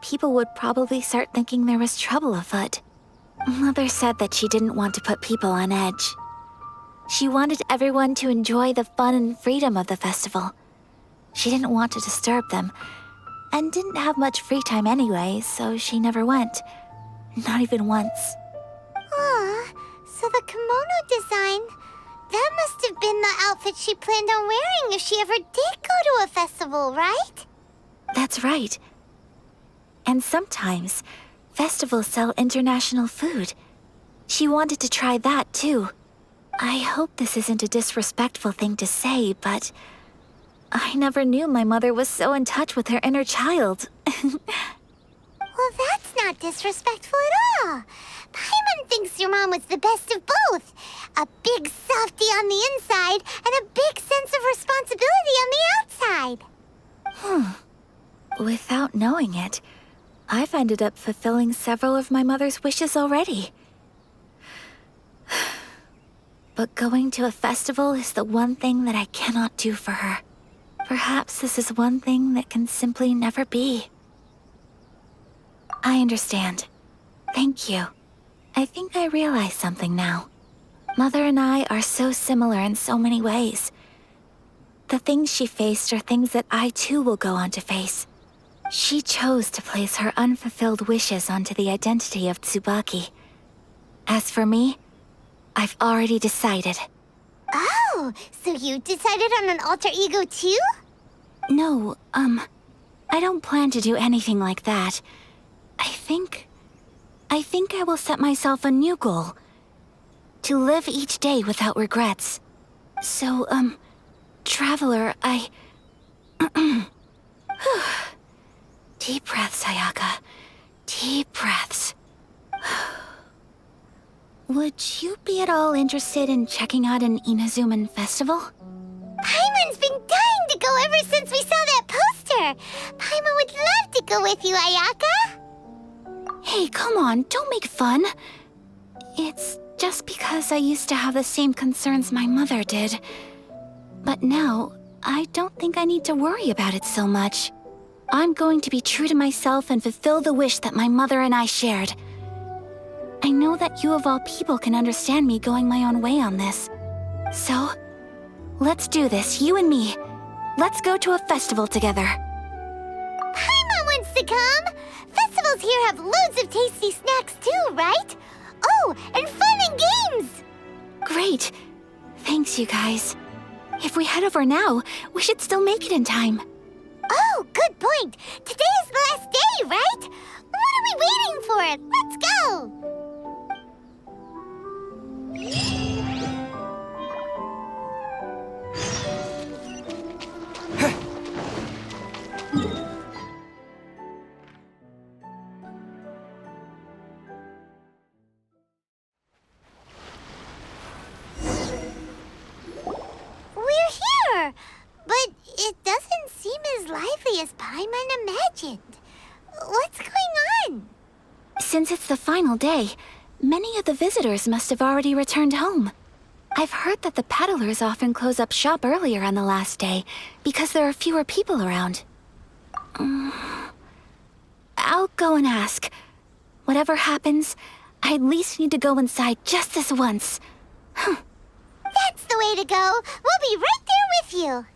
People would probably start thinking there was trouble afoot. Mother said that she didn't want to put people on edge. She wanted everyone to enjoy the fun and freedom of the festival. She didn't want to disturb them, and didn't have much free time anyway, so she never went. Not even once. Aw, so the kimono design, that must have been the outfit she planned on wearing if she ever did go to a festival, right? That's right. And sometimes, festivals sell international food. She wanted to try that too. I hope this isn't a disrespectful thing to say, but I never knew my mother was so in touch with her inner child. Well, that's not disrespectful at all. Paimon thinks your mom was the best of both. A big softie on the inside and a big sense of responsibility on the outside. Without knowing it, I've ended up fulfilling several of my mother's wishes already. But going to a festival is the one thing that I cannot do for her. Perhaps this is one thing that can simply never be. I understand. Thank you. I think I realize something now. Mother and I are so similar in so many ways. The things she faced are things that I too will go on to face. She chose to place her unfulfilled wishes onto the identity of Tsubaki. As for me, I've already decided. Oh, so you decided on an alter ego too? No, I don't plan to do anything like that. I think I will set myself a new goal. To live each day without regrets. So, Traveler, Deep breaths, Ayaka. Deep breaths. Would you be at all interested in checking out an Inazuman festival? Paimon's been dying to go ever since we saw that poster. Paimon would love to go with you, Ayaka. Hey, come on, don't make fun. It's just because I used to have the same concerns my mother did. But now, I don't think I need to worry about it so much. I'm going to be true to myself and fulfill the wish that my mother and I shared. I know that you of all people can understand me going my own way on this. So, let's do this, you and me. Let's go to a festival together. Paimon wants to come! Festivals here have loads of tasty snacks too, right? Oh, and fun and games! Great. Thanks, you guys. If we head over now, we should still make it in time. Oh, good point. Today is the last day, right? What are we waiting for? Let's go! We're here, but it doesn't seem as lively as Paimon imagined. What's going on? Since it's the final day, many of the visitors must have already returned home. I've heard that the peddlers often close up shop earlier on the last day because there are fewer people around. I'll go and ask. Whatever happens, I at least need to go inside just this once. That's the way to go. We'll be right there with you.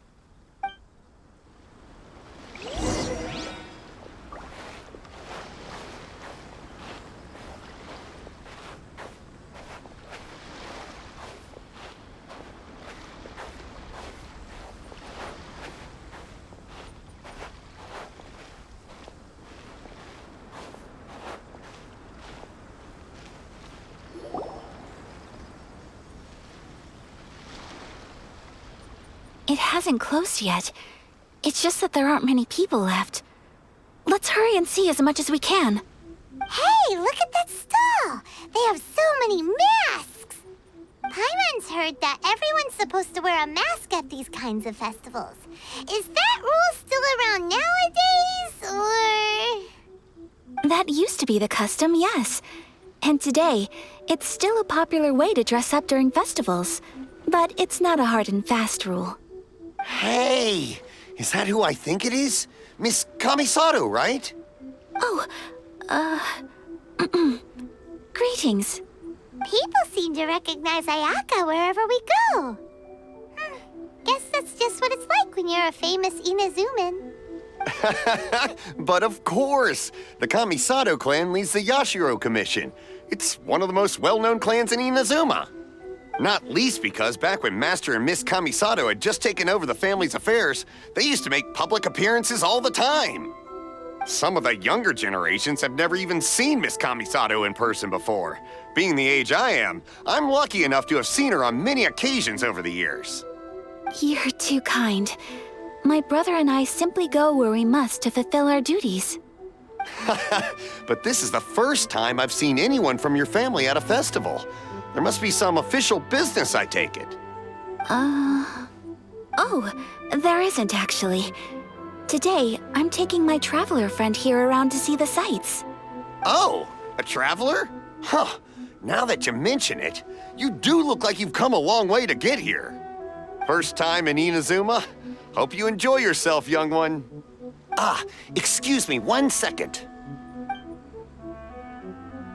It hasn't closed yet. It's just that there aren't many people left. Let's hurry and see as much as we can. Hey, look at that stall! They have so many masks! Paimon's heard that everyone's supposed to wear a mask at these kinds of festivals. Is that rule still around nowadays, or...? That used to be the custom, yes. And today, it's still a popular way to dress up during festivals. But it's not a hard and fast rule. Hey! Is that who I think it is? Miss Kamisato, right? Oh, greetings. People seem to recognize Ayaka wherever we go. Guess that's just what it's like when you're a famous Inazuman. But of course! The Kamisato clan leads the Yashiro Commission. It's one of the most well-known clans in Inazuma. Not least because back when Master and Miss Kamisato had just taken over the family's affairs, they used to make public appearances all the time. Some of the younger generations have never even seen Miss Kamisato in person before. Being the age I am, I'm lucky enough to have seen her on many occasions over the years. You're too kind. My brother and I simply go where we must to fulfill our duties. But this is the first time I've seen anyone from your family at a festival. There must be some official business, I take it. Oh, there isn't actually. Today, I'm taking my traveler friend here around to see the sights. Oh, a traveler? Huh. Now that you mention it, you do look like you've come a long way to get here. First time in Inazuma? Hope you enjoy yourself, young one. Excuse me 1 second.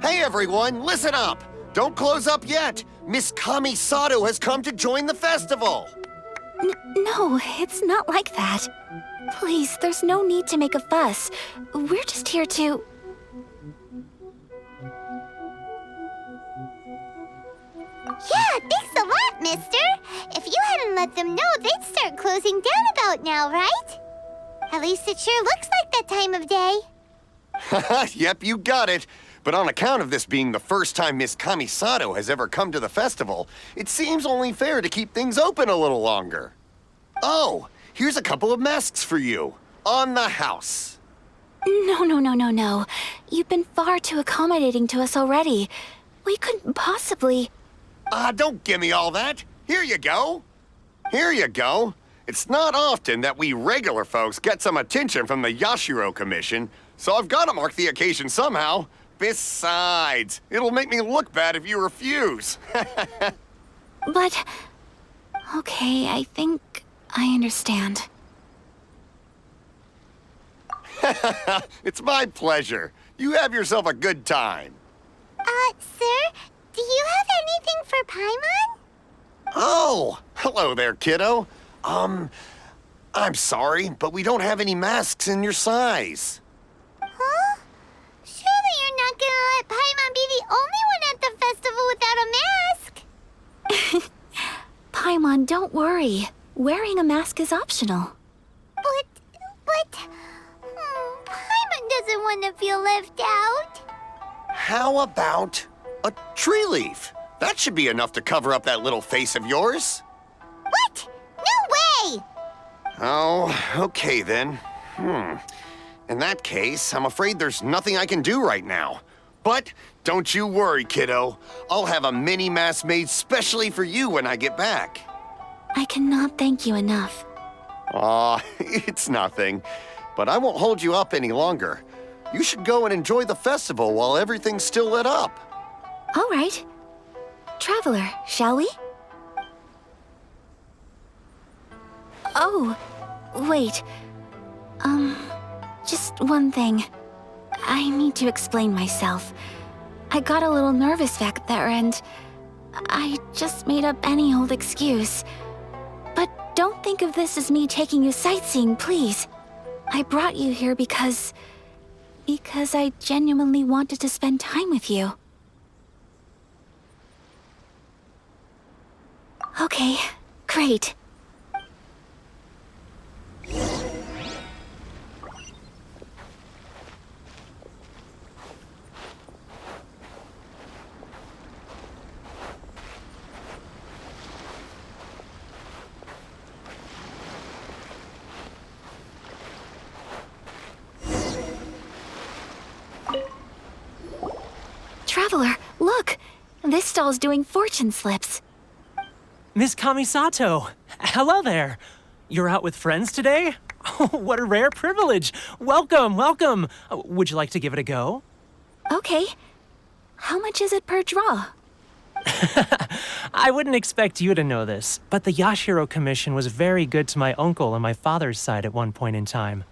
Hey everyone, listen up! Don't close up yet! Miss Kamisato has come to join the festival! No, it's not like that. Please, there's no need to make a fuss. We're just here to... Yeah, thanks a lot, mister. If you hadn't let them know, they'd start closing down about now, right? At least it sure looks like that time of day. Yep, you got it. But on account of this being the first time Miss Kamisato has ever come to the festival, it seems only fair to keep things open a little longer. Oh, here's a couple of masks for you. On the house. No. You've been far too accommodating to us already. We couldn't possibly... Don't give me all that. Here you go. Here you go. It's not often that we regular folks get some attention from the Yashiro Commission, so I've got to mark the occasion somehow. Besides, it'll make me look bad if you refuse. But... Okay, I think I understand. It's my pleasure. You have yourself a good time. Sir, do you have anything for Paimon? Oh, hello there, kiddo. I'm sorry, but we don't have any masks in your size. Huh? Surely you're not gonna let Paimon be the only one at the festival without a mask? Paimon, don't worry. Wearing a mask is optional. But... Paimon doesn't want to feel left out. How about a tree leaf? That should be enough to cover up that little face of yours. What? No way! Oh, okay then. In that case, I'm afraid there's nothing I can do right now. But don't you worry, kiddo. I'll have a mini mask made specially for you when I get back. I cannot thank you enough. Aw, it's nothing. But I won't hold you up any longer. You should go and enjoy the festival while everything's still lit up. All right. Traveler, shall we? Oh, wait. Just one thing. I need to explain myself. I got a little nervous back there and I just made up any old excuse. But don't think of this as me taking you sightseeing, please. I brought you here because I genuinely wanted to spend time with you. Okay, great. Traveler, look! This stall's doing fortune slips. Miss Kamisato, hello there. You're out with friends today? Oh, what a rare privilege. Welcome, welcome. Would you like to give it a go? Okay. How much is it per draw? I wouldn't expect you to know this, but the Yashiro Commission was very good to my uncle on my father's side at one point in time.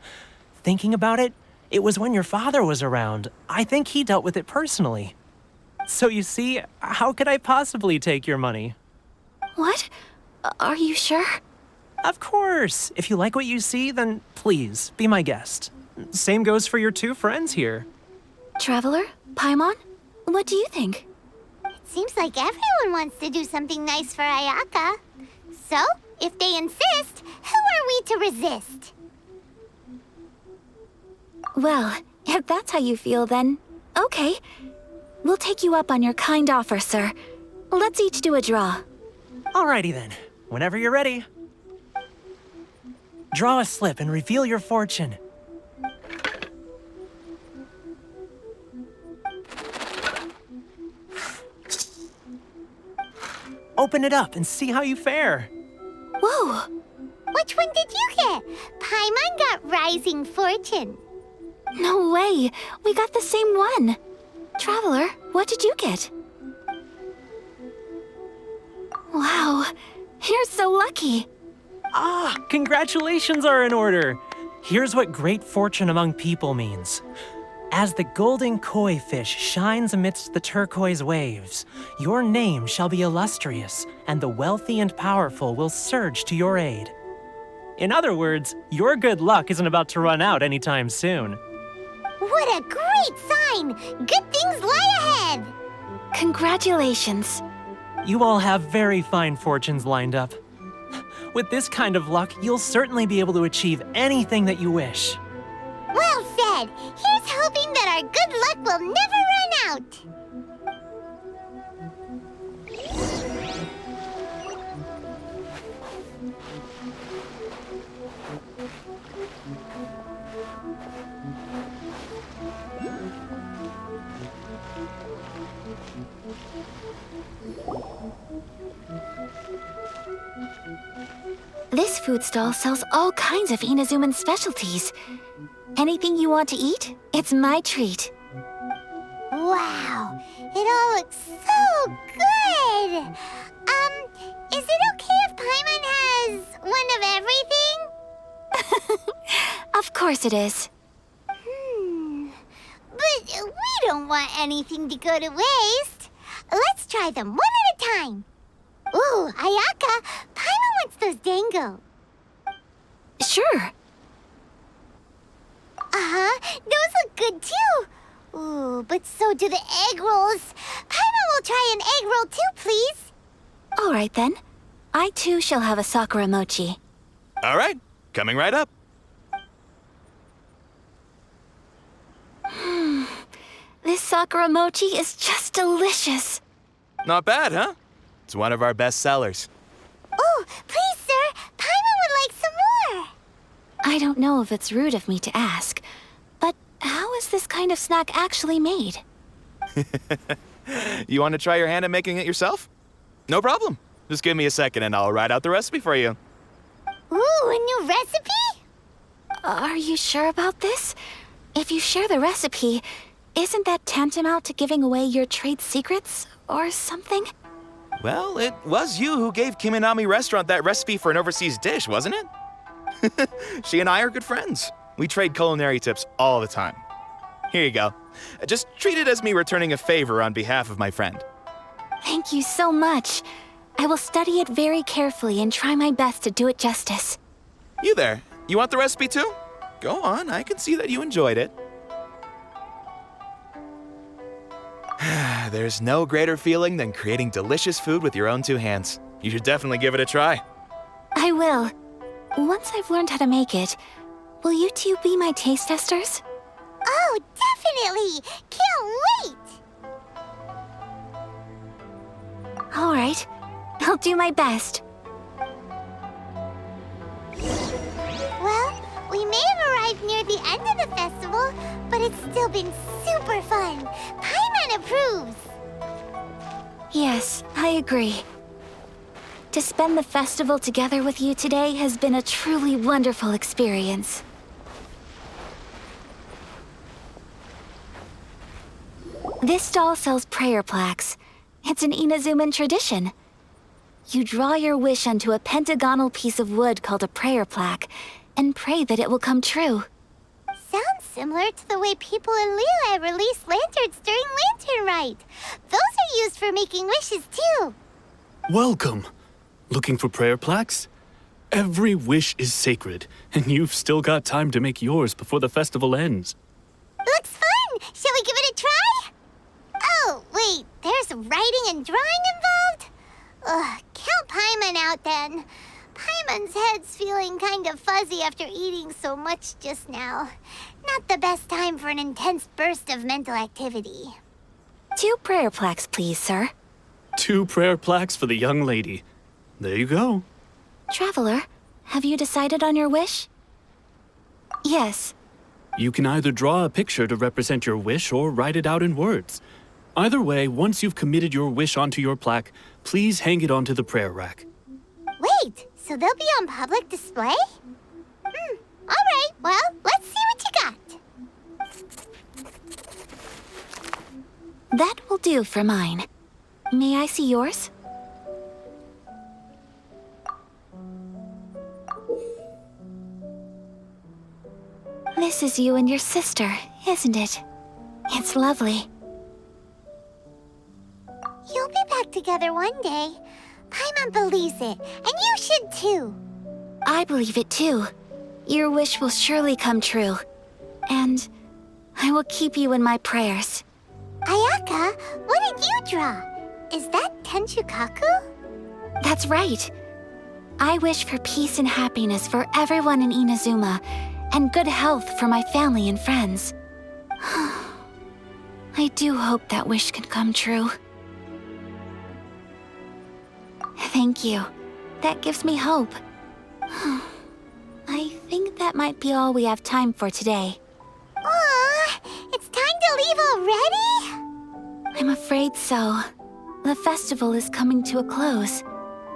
Thinking about it, it was when your father was around. I think he dealt with it personally. So you see, how could I possibly take your money? What? Are you sure? Of course. If you like what you see, then please, be my guest. Same goes for your two friends here. Traveler? Paimon? What do you think? Seems like everyone wants to do something nice for Ayaka. So, if they insist, who are we to resist? Well, if that's how you feel, then okay. We'll take you up on your kind offer, sir. Let's each do a draw. Alrighty then. Whenever you're ready. Draw a slip and reveal your fortune. Open it up and see how you fare. Whoa! Which one did you get? Paimon got Rising Fortune. No way! We got the same one! Traveler, what did you get? Wow, you're so lucky! Ah, congratulations are in order. Here's what great fortune among people means. As the golden koi fish shines amidst the turquoise waves, your name shall be illustrious, and the wealthy and powerful will surge to your aid. In other words, your good luck isn't about to run out anytime soon. What a great sign! Good things lie ahead! Congratulations. You all have very fine fortunes lined up. With this kind of luck, you'll certainly be able to achieve anything that you wish. Well said! Here's hoping that our good luck will never run out! This food stall sells all kinds of Inazuman specialties. Anything you want to eat, it's my treat. Wow! It all looks so good! Is it okay if Paimon has one of everything? Of course it is. But we don't want anything to go to waste. Let's try them one at a time. Ooh, Ayaka, Paimon wants those dango. Sure. Those look good too. Ooh, but so do the egg rolls. Paimon will try an egg roll too, please. All right then. I too shall have a Sakura mochi. All right, coming right up. This Sakura mochi is just delicious. Not bad, huh? It's one of our best sellers. Oh, please, sir. Paimon would like some more. I don't know if it's rude of me to ask, but how is this kind of snack actually made? You want to try your hand at making it yourself? No problem. Just give me a second and I'll write out the recipe for you. Ooh, a new recipe? Are you sure about this? If you share the recipe, isn't that tantamount to giving away your trade secrets or something? Well, it was you who gave Kiminami Restaurant that recipe for an overseas dish, wasn't it? She and I are good friends. We trade culinary tips all the time. Here you go. Just treat it as me returning a favor on behalf of my friend. Thank you so much. I will study it very carefully and try my best to do it justice. You there, you want the recipe too? Go on, I can see that you enjoyed it. There's no greater feeling than creating delicious food with your own two hands. You should definitely give it a try. I will. Once I've learned how to make it, will you two be my taste testers? Oh, definitely! Can't wait! All right. I'll do my best. Well, we may have arrived near the end of the festival, but it's still been super fun. Paimon approves. Yes, I agree. To spend the festival together with you today has been a truly wonderful experience. This stall sells prayer plaques. It's an Inazuman tradition. You draw your wish onto a pentagonal piece of wood called a prayer plaque, and pray that it will come true. Sounds similar to the way people in Liyue release lanterns during Lantern Rite. Those are used for making wishes, too. Welcome. Looking for prayer plaques? Every wish is sacred, and you've still got time to make yours before the festival ends. Looks fun! Shall we give it a try? Oh, wait, there's writing and drawing involved? Ugh, count Paimon out then. Paimon's head's feeling kind of fuzzy after eating so much just now. Not the best time for an intense burst of mental activity. 2 prayer plaques, please, sir. 2 prayer plaques for the young lady. There you go. Traveler, have you decided on your wish? Yes. You can either draw a picture to represent your wish or write it out in words. Either way, once you've committed your wish onto your plaque, please hang it onto the prayer rack. Wait, so they'll be on public display? Alright, well, let's see what you got. That will do for mine. May I see yours? This is you and your sister, isn't it? It's lovely. You'll be back together one day. Paimon believes it, and you should too. I believe it too. Your wish will surely come true. And I will keep you in my prayers. Ayaka, what did you draw? Is that Tenchukaku? That's right. I wish for peace and happiness for everyone in Inazuma, and good health for my family and friends. I do hope that wish can come true. Thank you. That gives me hope. I think that might be all we have time for today. Aw, it's time to leave already? I'm afraid so. The festival is coming to a close.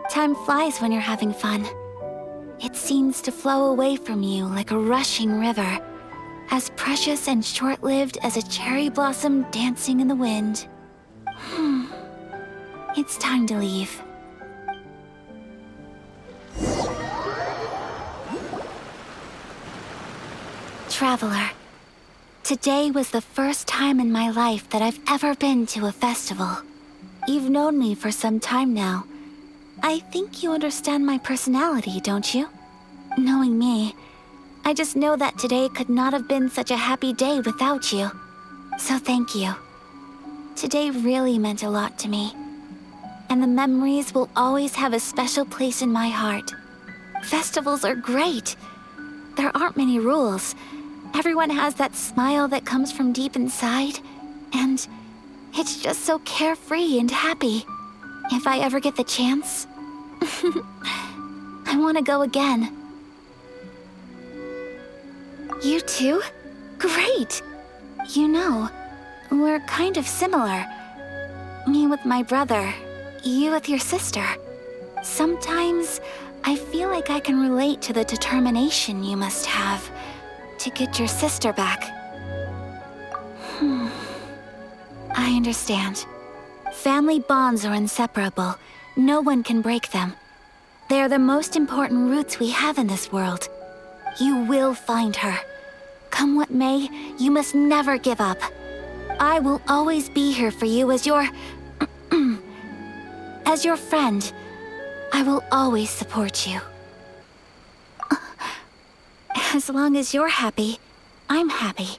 Time flies when you're having fun. It seems to flow away from you like a rushing river, as precious and short-lived as a cherry blossom dancing in the wind. It's time to leave. Traveler, today was the first time in my life that I've ever been to a festival. You've known me for some time now. I think you understand my personality, don't you? Knowing me, I just know that today could not have been such a happy day without you. So thank you. Today really meant a lot to me. And the memories will always have a special place in my heart. Festivals are great. There aren't many rules. Everyone has that smile that comes from deep inside. And it's just so carefree and happy. If I ever get the chance, I want to go again. You too? Great! You know, we're kind of similar. Me with my brother, you with your sister. Sometimes I feel like I can relate to the determination you must have to get your sister back. I understand. Family bonds are inseparable. No one can break them. They are the most important roots we have in this world. You will find her. Come what may, you must never give up. I will always be here for you as your... as your friend. I will always support you. As long as you're happy, I'm happy.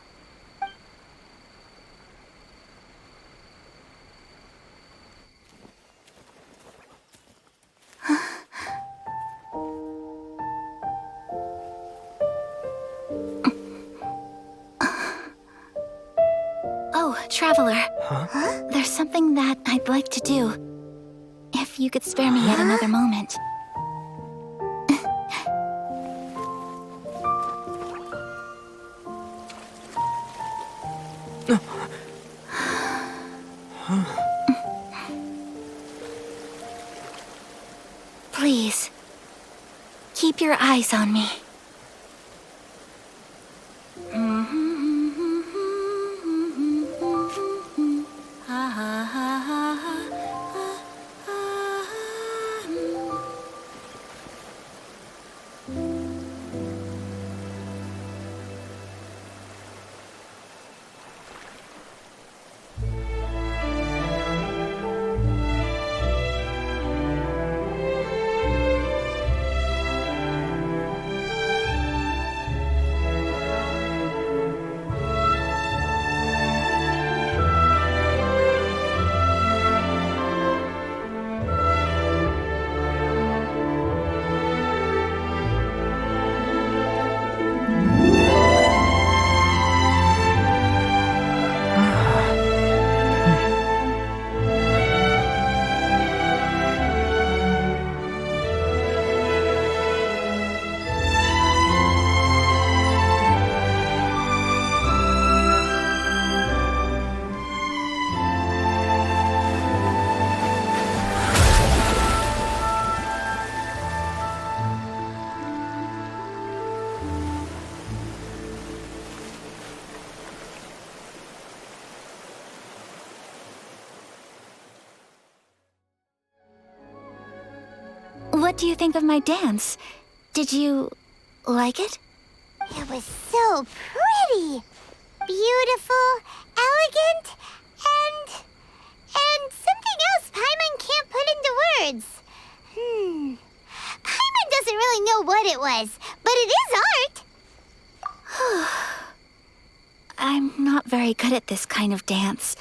Oh, Traveler. Huh? There's something that I'd like to do. If you could spare me yet another moment. keep your eyes on me. What do you think of my dance? Did you like it? It was so pretty. Beautiful, elegant, and something else Paimon can't put into words. Paimon doesn't really know what it was, but it is art. I'm not very good at this kind of dance.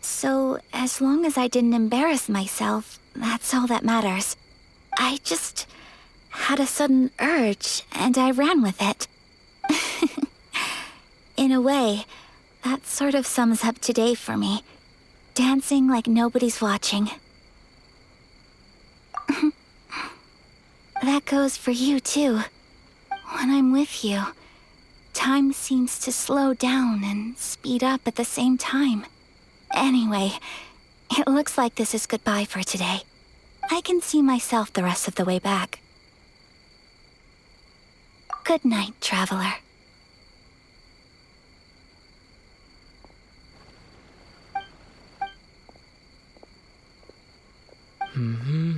So, as long as I didn't embarrass myself, that's all that matters. I just had a sudden urge, and I ran with it. In a way, that sort of sums up today for me. Dancing like nobody's watching. That goes for you, too. When I'm with you, time seems to slow down and speed up at the same time. Anyway, it looks like this is goodbye for today. I can see myself the rest of the way back. Good night, Traveler. Mm-hmm.